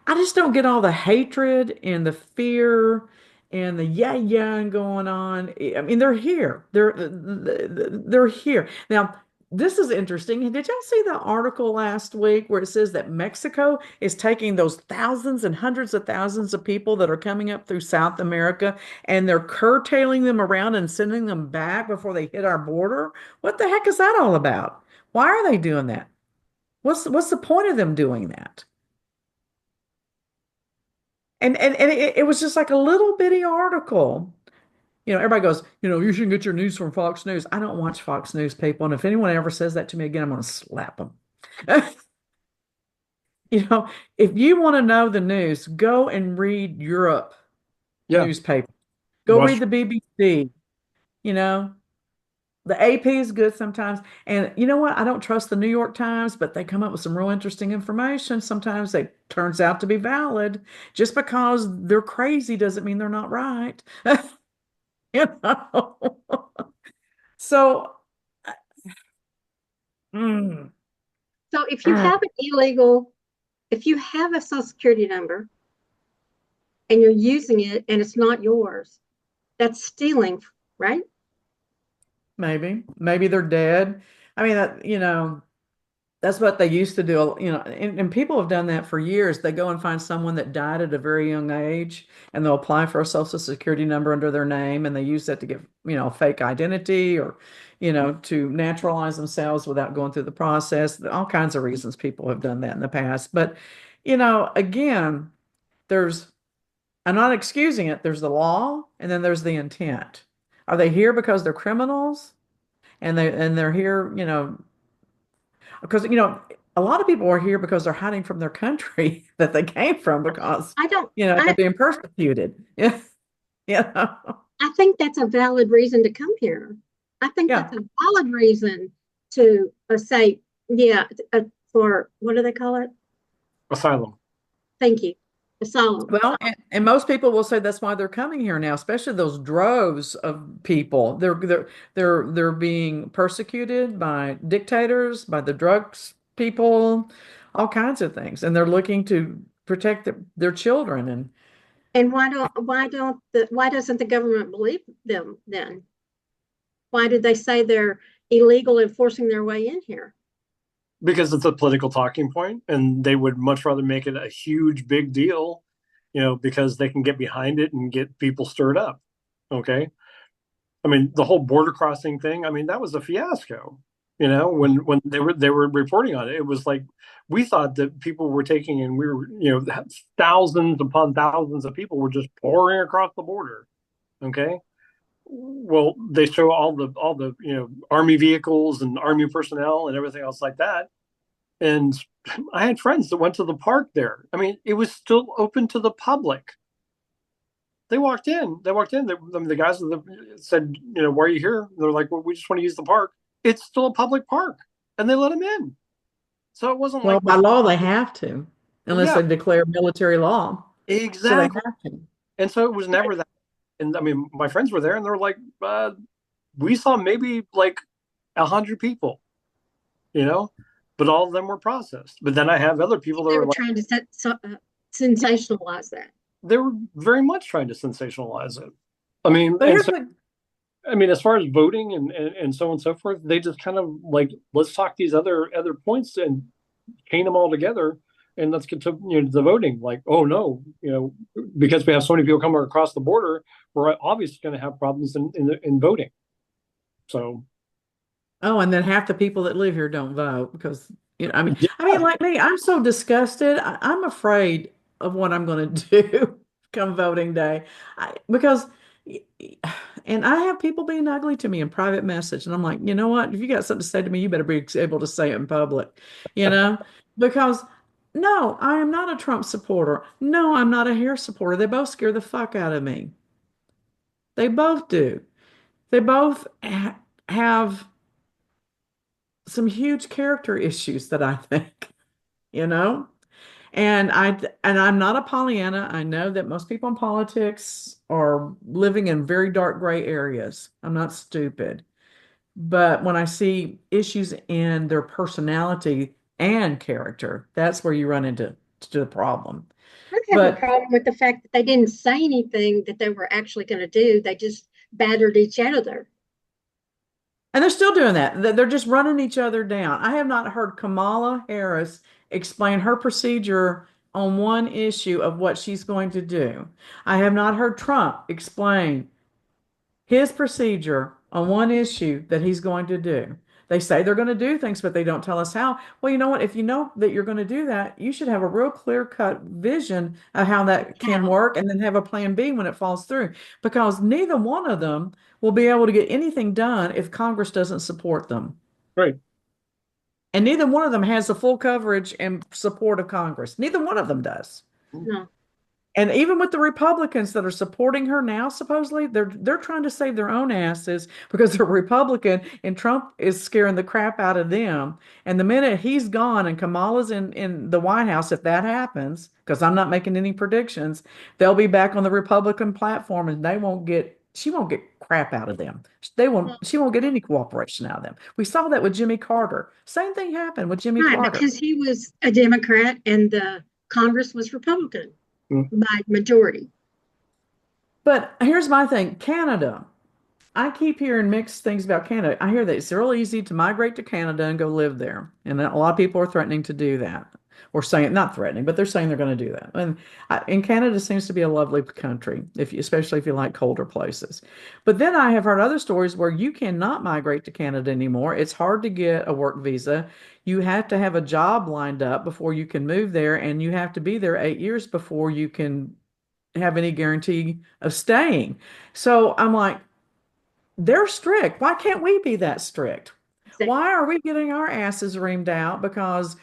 I just don't get all the hatred and the fear and the yeah going on. I mean, they're here. They're here. Now, this is interesting. Did y'all see the article last week where it says that Mexico is taking those thousands and hundreds of thousands of people that are coming up through South America and they're curtailing them around and sending them back before they hit our border? What the heck is that all about? Why are they doing that? What's the point of them doing that? And it was just like a little bitty article. Everybody goes, you shouldn't get your news from Fox News. I don't watch Fox News, people. And if anyone ever says that to me again, I'm going to slap them. You know, if you want to know the news, go and read Europe Yeah, newspaper. Go read watch. the BBC. You know, the AP is good sometimes. And you know what? I don't trust the New York Times, but they come up with some real interesting information. Sometimes it turns out to be valid. Just because they're crazy doesn't mean they're not right. You know? So, mm, So if you mm, have an illegal, if you have a social security number and you're using it and it's not yours, that's stealing, right? Maybe they're dead. I mean, that's what they used to do, and people have done that for years. They go and find someone that died at a very young age, and they'll apply for a social security number under their name, and they use that to get, a fake identity or, to naturalize themselves without going through the process. All kinds of reasons people have done that in the past. But, again, there's, I'm not excusing it. There's the law, and then there's the intent. Are they here because they're criminals? And they're here, because a lot of people are here because they're hiding from their country that they came from because I don't, they're I, being persecuted. Yeah, yeah, I think that's a valid reason to come here. I think yeah. that's a valid reason to say, yeah, for what do they call it? Asylum. Thank you. Asylum. Well, and most people will say that's why they're coming here now, especially those droves of people. They're being persecuted by dictators, by the drugs people, all kinds of things, and they're looking to protect their children. And And why doesn't the government believe them then? Why did they say they're illegal in forcing their way in here? Because it's a political talking point, and they would much rather make it a huge big deal, because they can get behind it and get people stirred up. Okay. I mean, the whole border crossing thing, I mean, that was a fiasco. When they were reporting on it, it was like we thought that people were taking, and we were, thousands upon thousands of people were just pouring across the border. Okay. Well, they show all the army vehicles and army personnel and everything else like that. And I had friends that went to the park there. I mean, it was still open to the public. They walked in. The guys said, why are you here? They're like, well, we just want to use the park. It's still a public park, and they let them in. So it wasn't well, like by law, they have to, unless yeah, they declare military law. So they exactly. have to. And so it was never that. And I mean, my friends were there, and they were like, we saw maybe like 100 people, you know, but all of them were processed. But then I have other people that They were were like, trying to sensationalize that. they were very much trying to sensationalize it. I mean, But and here's so the I mean, as far as voting and so on and so forth, they just kind of like, let's talk these other points and chain them all together, and let's get to the voting. Like, oh no, because we have so many people coming across the border, we're obviously going to have problems in voting. So Oh, and then half the people that live here don't vote because, yeah, like me, I'm so disgusted. I'm afraid of what I'm going to do come voting day. Because, and I have people being ugly to me in private message, and I'm like, you know what? If you got something to say to me, you better be able to say it in public, you know? Because no, I am not a Trump supporter. No, I'm not a Harris supporter. They both scare the fuck out of me. They both do. They both have some huge character issues that I think, you know? And I'm not a Pollyanna. I know that most people in politics are living in very dark gray areas. I'm not stupid. But when I see issues in their personality and character, that's where you run into to the problem. I have a But problem with the fact that they didn't say anything that they were actually going to do. They just battered each other. And they're still doing that. They're just running each other down. I have not heard Kamala Harris explain her procedure on one issue of what she's going to do. I have not heard Trump explain his procedure on one issue that he's going to do. They say they're going to do things, but they don't tell us how. Well, you know what? If you know that you're going to do that, you should have a real clear-cut vision of how that can How? work and then have a plan B when it falls through. Because neither one of them will be able to get anything done if Congress doesn't support them. right. And neither one of them has the full coverage and support of Congress. Neither one of them does. No. And even with the Republicans that are supporting her now, supposedly, they're trying to save their own asses because they're Republican and Trump is scaring the crap out of them. And the minute he's gone and Kamala's in the White House, if that happens, because I'm not making any predictions, they'll be back on the Republican platform and she won't get crap out of them. She won't get any cooperation out of them. We saw that with Jimmy Carter. Same thing happened with Jimmy Right, Carter. because he was a Democrat and the Congress was Republican Mm. by majority. But here's my thing, Canada. I keep hearing mixed things about Canada. I hear that it's real easy to migrate to Canada and go live there. And a lot of people are threatening to do that. Or saying, not threatening, but they're saying they're going to do that. And Canada seems to be a lovely country, especially if you like colder places. But then I have heard other stories where you cannot migrate to Canada anymore. It's hard to get a work visa. You have to have a job lined up before you can move there, and you have to be there 8 years before you can have any guarantee of staying. So I'm like, they're strict. Why can't we be that strict? Why are we getting our asses reamed out? Because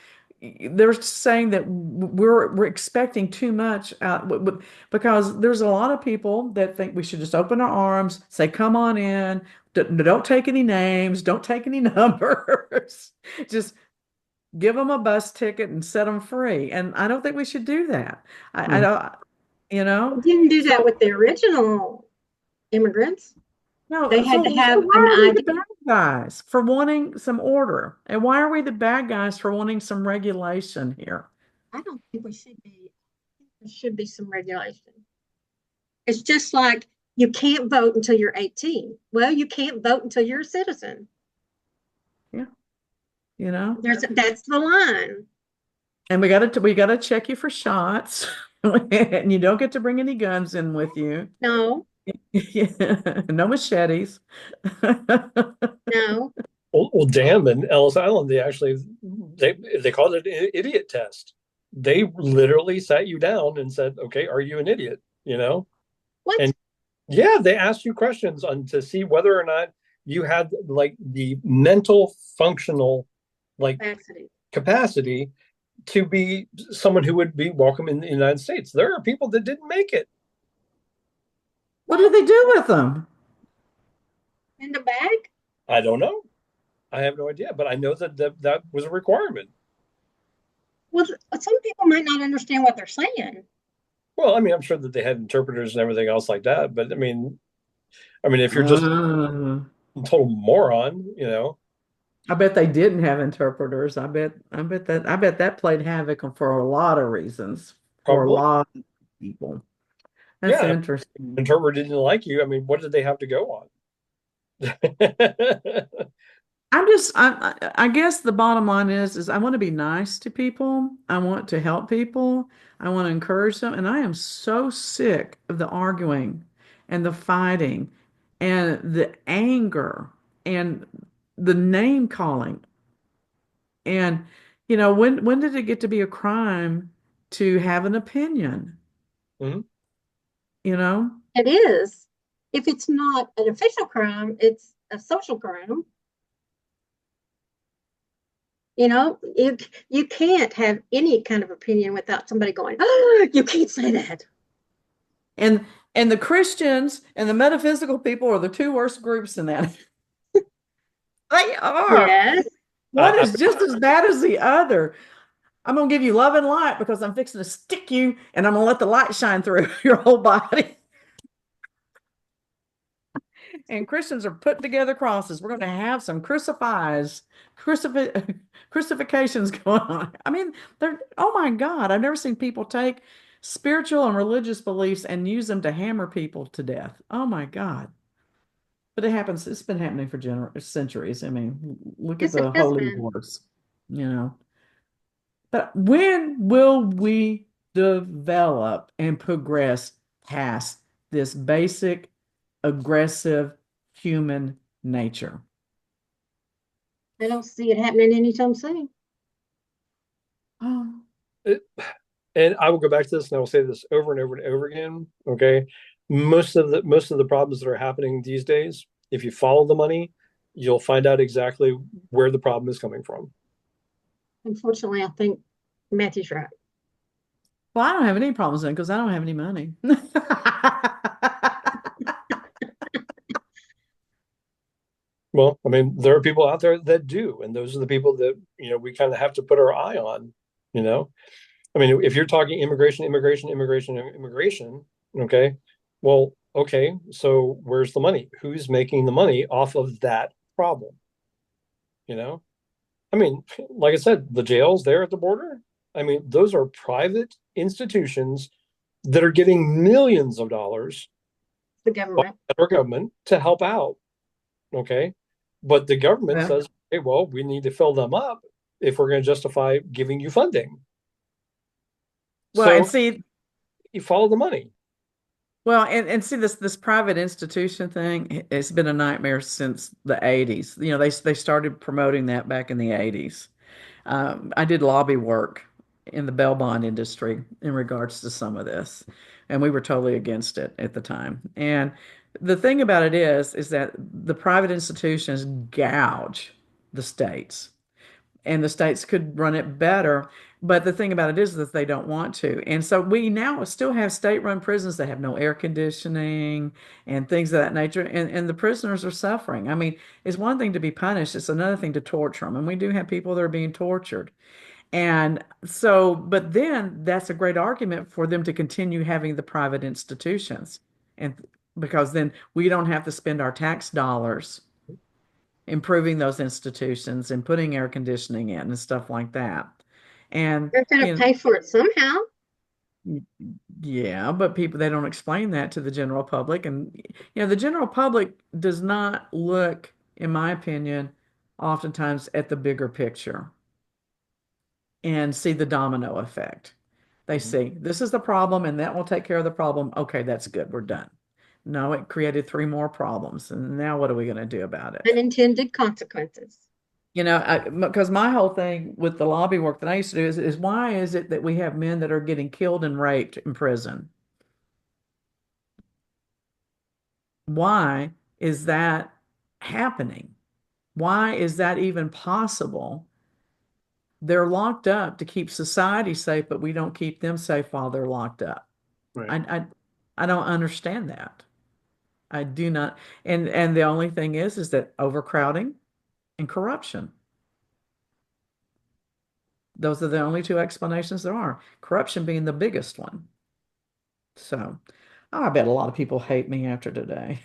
they're saying that we're expecting too much out because there's a lot of people that think we should just open our arms, say, come on in, don't take any names, don't take any numbers, just give them a bus ticket and set them free. And I don't think we should do that. I Mhm. don't, you know, We didn't do that so with the original immigrants. They no, had to so have an why are we the ID. bad guys for wanting some order? And why are we the bad guys for wanting some regulation here? I don't think we should be. There should be some regulation. It's just like you can't vote until you're 18. Well, you can't vote until you're a citizen. Yeah, you know? That's the line. And we gotta check you for shots. And you don't get to bring any guns in with you. No, Yeah, no machetes. no. Well, damn, in Ellis Island, they called it an idiot test. They literally sat you down and said, "Okay, are you an idiot?" You know, What and yeah, they asked you questions on to see whether or not you had like the mental functional like capacity? capacity to be someone who would be welcome in the United States. There are people that didn't make it. What do Well, they do with them? in the bag. I don't know. I have no idea, but I know that was a requirement. Well, some people might not understand what they're saying. Well, I mean, I'm sure that they had interpreters and everything else like that, but I mean, if you're just Uh, a total moron, I bet they didn't have interpreters. I bet that played havoc for a lot of reasons, for a probably, lot of people. That's yeah, interesting. interpreter didn't like you. I mean, what did they have to go on? I guess the bottom line is I want to be nice to people. I want to help people. I want to encourage them. And I am so sick of the arguing and the fighting and the anger and the name calling. And, when did it get to be a crime to have an opinion? Mhm. You know? It is. If it's not an official crime, it's a social crime. You can't have any kind of opinion without somebody going, "Oh, you can't say that." And and the Christians and the metaphysical people are the two worst groups in that. They are. Yes, One I, is just as bad as the other. I'm gonna give you love and light because I'm fixing to stick you and I'm gonna let the light shine through your whole body. And Christians are putting together crosses. We're gonna have some crucifixions going on. I mean, they're oh my God, I've never seen people take spiritual and religious beliefs and use them to hammer people to death. Oh my God. But it happens, it's been happening for centuries. I mean, look at yes, it the has holy been. wars, you know. But when will we develop and progress past this basic aggressive human nature? I don't see it happening anytime soon. Oh, it, and I will go back to this and I will say this over and over and over again. Okay. Most of the problems that are happening these days, if you follow the money, you'll find out exactly where the problem is coming from. Unfortunately, I think Matthew's right. well, I don't have any problems then because I don't have any money. Well, I mean, there are people out there that do, and those are the people that, we kind of have to put our eye on, you know. I mean, if you're talking immigration, immigration, immigration, immigration, okay, well, okay, so where's the money? Who's making the money off of that problem? You know? I mean, like I said, the jails there at the border, I mean, those are private institutions that are getting millions of dollars the by government. the federal government to help out. Okay. But the government Well, says, hey, well, we need to fill them up if we're going to justify giving you funding. and So see, you follow the money. and see this private institution thing, it's been a nightmare since the 80s. They started promoting that back in the 80s. I did lobby work in the bail bond industry in regards to some of this, and we were totally against it at the time. And the thing about it is that the private institutions gouge the states, and the states could run it better. But the thing about it is that they don't want to. And so we now still have state-run prisons that have no air conditioning and things of that nature. And the prisoners are suffering. I mean, it's one thing to be punished, it's another thing to torture them. And we do have people that are being tortured. And so, but then that's a great argument for them to continue having the private institutions. And because then we don't have to spend our tax dollars improving those institutions and putting air conditioning in and stuff like that. And, They're going to you pay for it somehow. know, yeah, but people, they don't explain that to the general public. And, the general public does not look, in my opinion, oftentimes at the bigger picture and see the domino effect. They see this is the problem and that will take care of the problem. Okay, that's good. We're done. No, it created three more problems. And now what are we going to do about it? Unintended consequences. Because my whole thing with the lobby work that I used to do is why is it that we have men that are getting killed and raped in prison? Why is that happening? Why is that even possible? They're locked up to keep society safe, but we don't keep them safe while they're locked up. Right. I I, I don't understand that. I do not. And the only thing is that overcrowding and corruption. Those are the only two explanations there are. Corruption being the biggest one. So, I bet a lot of people hate me after today.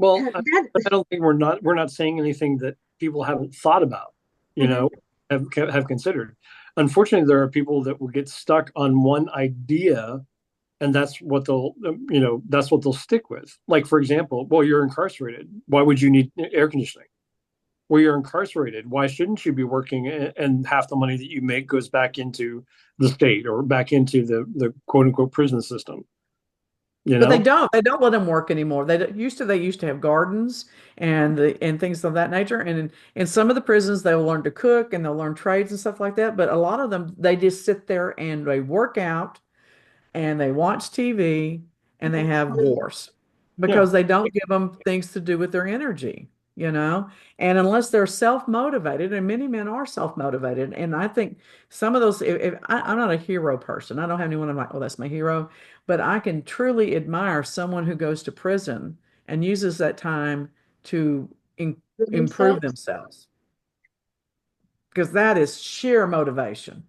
Well, I That, don't think we're not saying anything that people haven't thought about, you mhm. know, have considered. Unfortunately, there are people that will get stuck on one idea, and that's what they'll stick with. Like, for example, well, you're incarcerated. Why would you need air conditioning? Well, you're incarcerated. Why shouldn't you be working? And half the money that you make goes back into the state or back into the quote unquote prison system. You But they know? don't. They don't let them work anymore. They used to have gardens and things of that nature. And in some of the prisons, they'll learn to cook and they'll learn trades and stuff like that. But a lot of them, they just sit there and they work out and they watch TV and they have wars Yeah. because they don't give them things to do with their energy. And unless they're self-motivated, and many men are self-motivated, and I think some of those, if I'm not a hero person, I don't have anyone I'm like, oh, that's my hero, but I can truly admire someone who goes to prison and uses that time to improve Themselves. themselves because that is sheer motivation,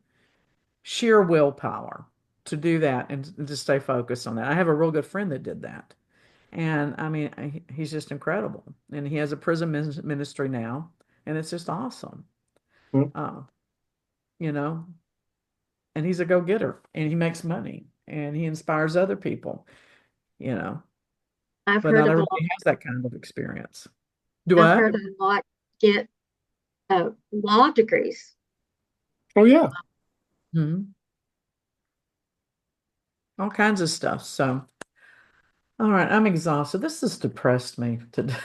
sheer willpower to do that and to stay focused on that. I have a real good friend that did that. And I mean, he's just incredible. And he has a prison ministry now, and it's just awesome. Mm. Uh, you know, and he's a go-getter and he makes money and he inspires other people, you know, I've but heard not of a lot. everybody has that kind of experience. Do I've I? heard of a lot get law degrees. Oh yeah. Mhm. All kinds of stuff. So, all right, I'm exhausted. This has depressed me today.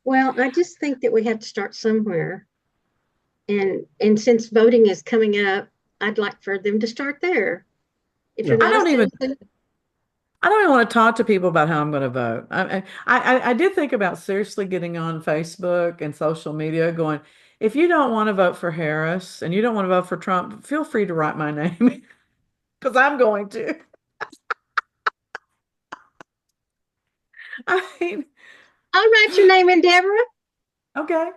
Well, I just think that we have to start somewhere. And since voting is coming up, I'd like for them to start there. If Yeah. you're I not a don't even citizen, I don't even want to talk to people about how I'm going to vote. I did think about seriously getting on Facebook and social media going, if you don't want to vote for Harris and you don't want to vote for Trump, feel free to write my name because I'm going to. I mean, I'll write your name in, Deborah. okay.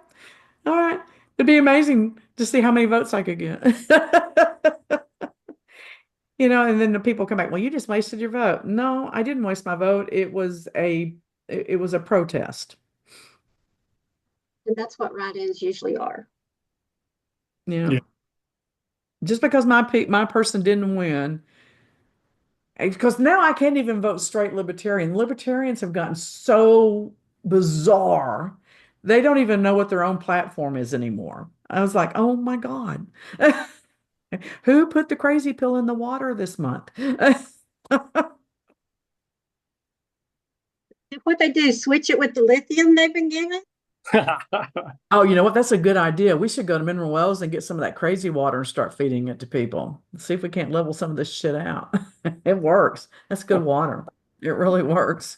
All right. It'd be amazing to see how many votes I could get. And then the people come back, well, you just wasted your vote. No, I didn't waste my vote. It was a protest. And that's what write-ins usually are. Yeah. Yeah. Just because my person didn't win Because now I can't even vote straight libertarian. Libertarians have gotten so bizarre. They don't even know what their own platform is anymore. I was like, oh my God. Who put the crazy pill in the water this month? What they do, switch it with the lithium they've been given? Oh, you know what? That's a good idea. We should go to Mineral Wells and get some of that crazy water and start feeding it to people. See if we can't level some of this shit out. It works. That's good water. It really works.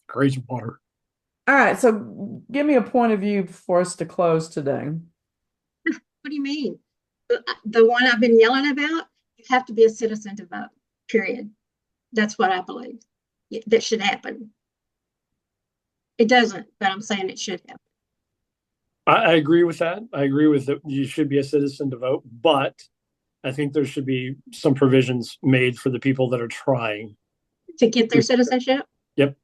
Crazy water. All right, so give me a point of view for us to close today. What do you mean? The one I've been yelling about, you have to be a citizen to vote, period. That's what I believe that should happen. It doesn't, but I'm saying it should happen. I agree with that. I agree with that. You should be a citizen to vote, but I think there should be some provisions made for the people that are trying To get their citizenship? Yep.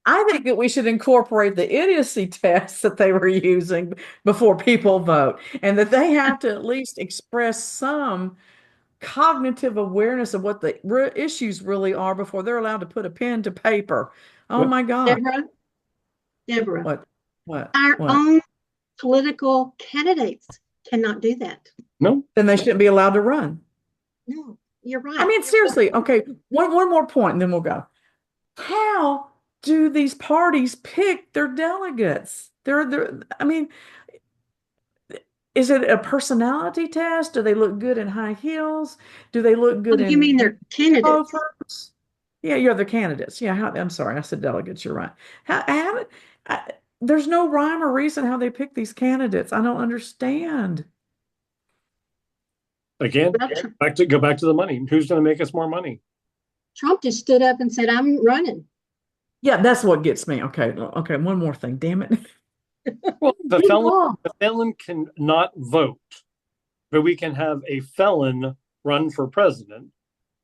I think that we should incorporate the idiocy tests that they were using before people vote, and that they have to at least express some cognitive awareness of what the issues really are before they're allowed to put a pen to paper. Oh Yep. my God. Deborah, Deborah, What? What? our What? own political candidates cannot do that. No. Then they shouldn't be allowed to run. No, you're I right. mean, seriously. Okay, one more point, and then we'll go. How do these parties pick their delegates? I mean, is it a personality test? Do they look good in high heels? Do they look Oh, good you mean in they're candidates? loafers? Yeah, you're the candidates. Yeah, I'm sorry, I said delegates. You're right. How, I, there's no rhyme or reason how they pick these candidates. I don't understand. Again, Well, go back to the money. Who's going to make us more money? Trump just stood up and said, I'm running. Yeah, that's what gets me. Okay, okay, one more thing. Damn it. Well, Good law. the felon can not vote, but we can have a felon run for president.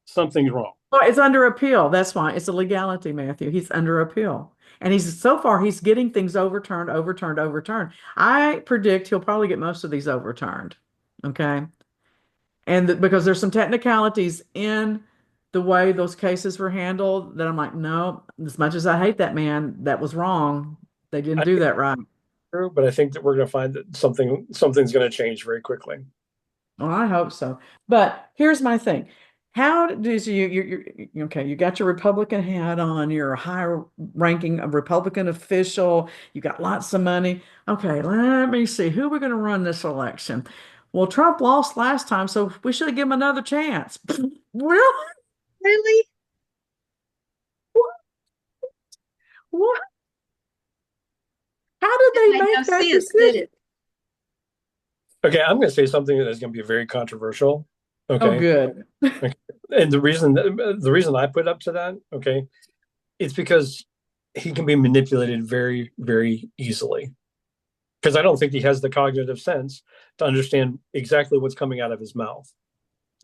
Something's wrong. Well, it's under appeal. That's why it's a legality, Matthew. He's under appeal. And he's so far he's getting things overturned, overturned, overturned. I predict he'll probably get most of these overturned. Okay. And because there's some technicalities in the way those cases were handled that I'm like, no, as much as I hate that man, that was wrong. They didn't I do think that right. it's true, but I think that we're going to find that something's going to change very quickly. Well, I hope so. But here's my thing. How does you okay, you got your Republican hat on, you're a high ranking a Republican official, you got lots of money. Okay, let me see. Who are we going to run this election? Well, Trump lost last time, so we should give him another chance. Really? Really? What? What? How did It they made no make that sense, did decision? it? Okay, I'm going to say something that is going to be very controversial. Oh, Okay, good. okay. And the reason I put up to that, okay, it's because he can be manipulated very, very easily. Because I don't think he has the cognitive sense to understand exactly what's coming out of his mouth.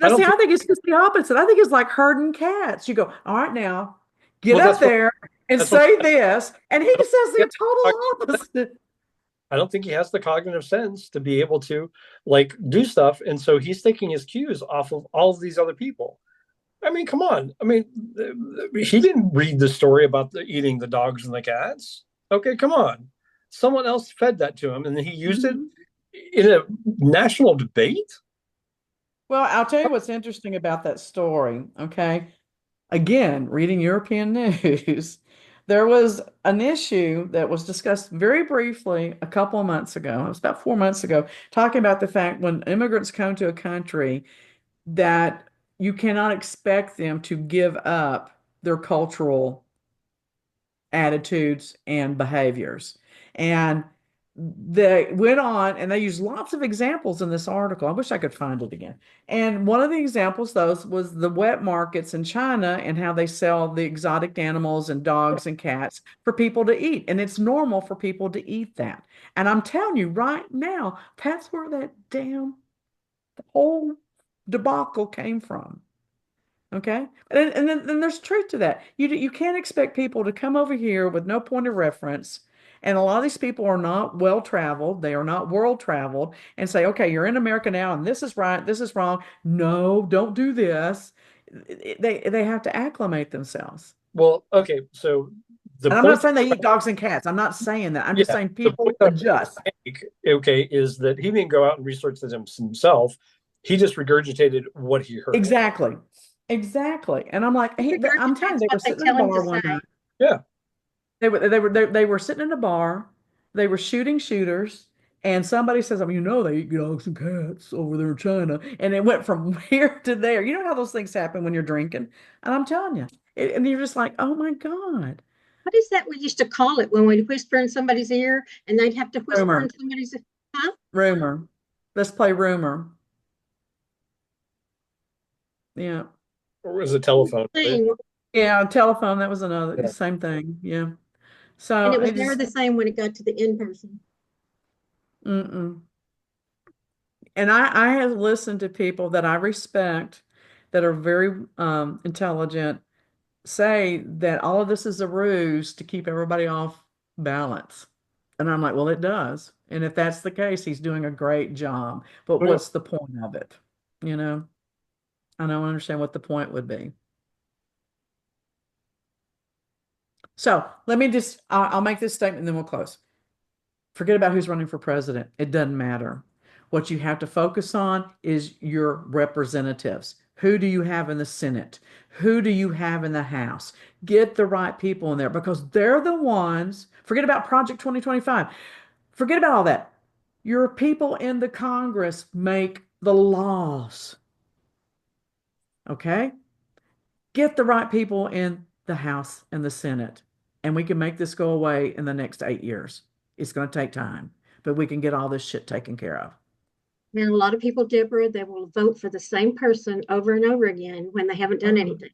Now, I see, don't I think. think it's just the opposite. I think it's like herding cats. You go, all right, now get Well, up there and that's what say this. And he I don't says the think total opposite. I don't think he has the cognitive sense to be able to like do stuff, and so he's taking his cues off of all of these other people. I mean, come on. I mean, he didn't read the story about eating the dogs and the cats. Okay, come on. Someone else fed that to him, and he used it Mhm. in a national debate. Well, I'll tell you what's interesting about that story. Okay. Again, reading European news, there was an issue that was discussed very briefly a couple of months ago. It was about 4 months ago, talking about the fact when immigrants come to a country that you cannot expect them to give up their cultural attitudes and behaviors. And they went on and they used lots of examples in this article. I wish I could find it again. And one of the examples, those was the wet markets in China and how they sell the exotic animals and dogs and cats for people to eat. And it's normal for people to eat that. And I'm telling you right now, that's where that damn whole debacle came from. Okay. And then there's truth to that. You can't expect people to come over here with no point of reference And a lot of these people are not well traveled. They are not world traveled and say, okay, you're in America now and this is right, this is wrong. No, don't do this. They have to acclimate themselves. Well, okay, so the And I'm not point, saying they eat dogs and cats. I'm not saying that. I'm just yeah, saying the point people I'm adjust. trying to make, okay, is that he didn't go out and research this himself. He just regurgitated what he heard. Exactly. Exactly. And I'm like, He I'm telling you, regurgitates they were what they sitting in a tell him to bar one say. night. Yeah. They were sitting in a bar. They were shooting shooters, and somebody says, "I mean, they eat dogs and cats over there in China," and it went from here to there. You know how those things happen when you're drinking, and I'm telling you, and you're just like, "Oh my God." What is that we used to call it when we'd whisper in somebody's ear and they'd have to whisper in Rumor, somebody's ear? Huh? rumor. Let's play rumor. Yeah, Or was a telephone, right? Thing. yeah. Telephone. That was another Yeah. same thing. Yeah. And So it I was never just, the same when it got to the in person. mm-mm. And I have listened to people that I respect that are very intelligent say that all of this is a ruse to keep everybody off balance. And I'm like, well, it does. And if that's the case, he's doing a great job. But Oh, yeah. what's the point of it? You know, I don't understand what the point would be. So let me just, I'll make this statement and then we'll close. Forget about who's running for president. It doesn't matter. What you have to focus on is your representatives. Who do you have in the Senate? Who do you have in the House? Get the right people in there because they're the ones. Forget about Project 2025. Forget about all that. Your people in the Congress make the laws. Okay? Get the right people in the House and the Senate, and we can make this go away in the next 8 years. It's going to take time, but we can get all this shit taken care of. And a lot of people, Deborah, they will vote for the same person over and over again when they haven't done Oh, anything.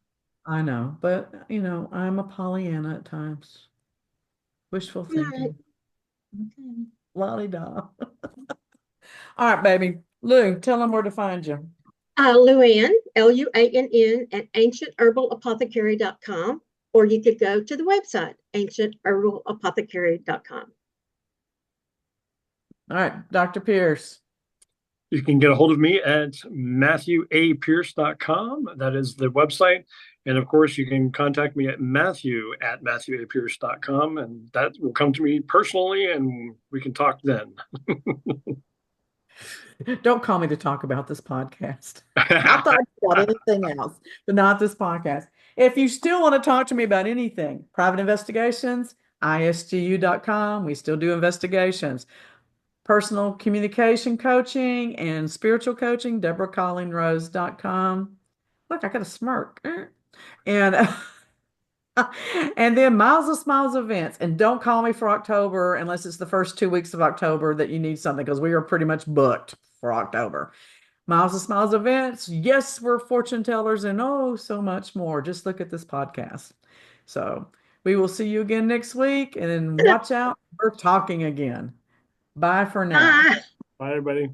I know, but I'm a Pollyanna at times. Wishful All right. thinking. Okay. Lolly da. All right, baby. Lou, tell them where to find you. Luann, Luann, at ancientherbalapothecary.com, or you could go to the website, ancientherbalapothecary.com. All right, Dr. Pierce. You can get a hold of me at matthewapierce.com. That is the website. And of course, you can contact me at matthew@matthewapierce.com, and that will come to me personally, and we can talk then. Don't call me to talk about this podcast. I'll talk about anything else, but not this podcast. If you still want to talk to me about anything, private investigations, isgu.com. We still do investigations. Personal communication coaching and spiritual coaching, DeborahCollingRose.com. Look, I got a smirk. And and then Miles of Smiles events. And don't call me for October unless it's the first 2 weeks of October that you need something because we are pretty much booked for October. Miles of Smiles events. Yes, we're fortune tellers and oh, so much more. Just look at this podcast. So we will see you again next week and then watch out. We're talking again. Bye for now. Bye. Bye, everybody.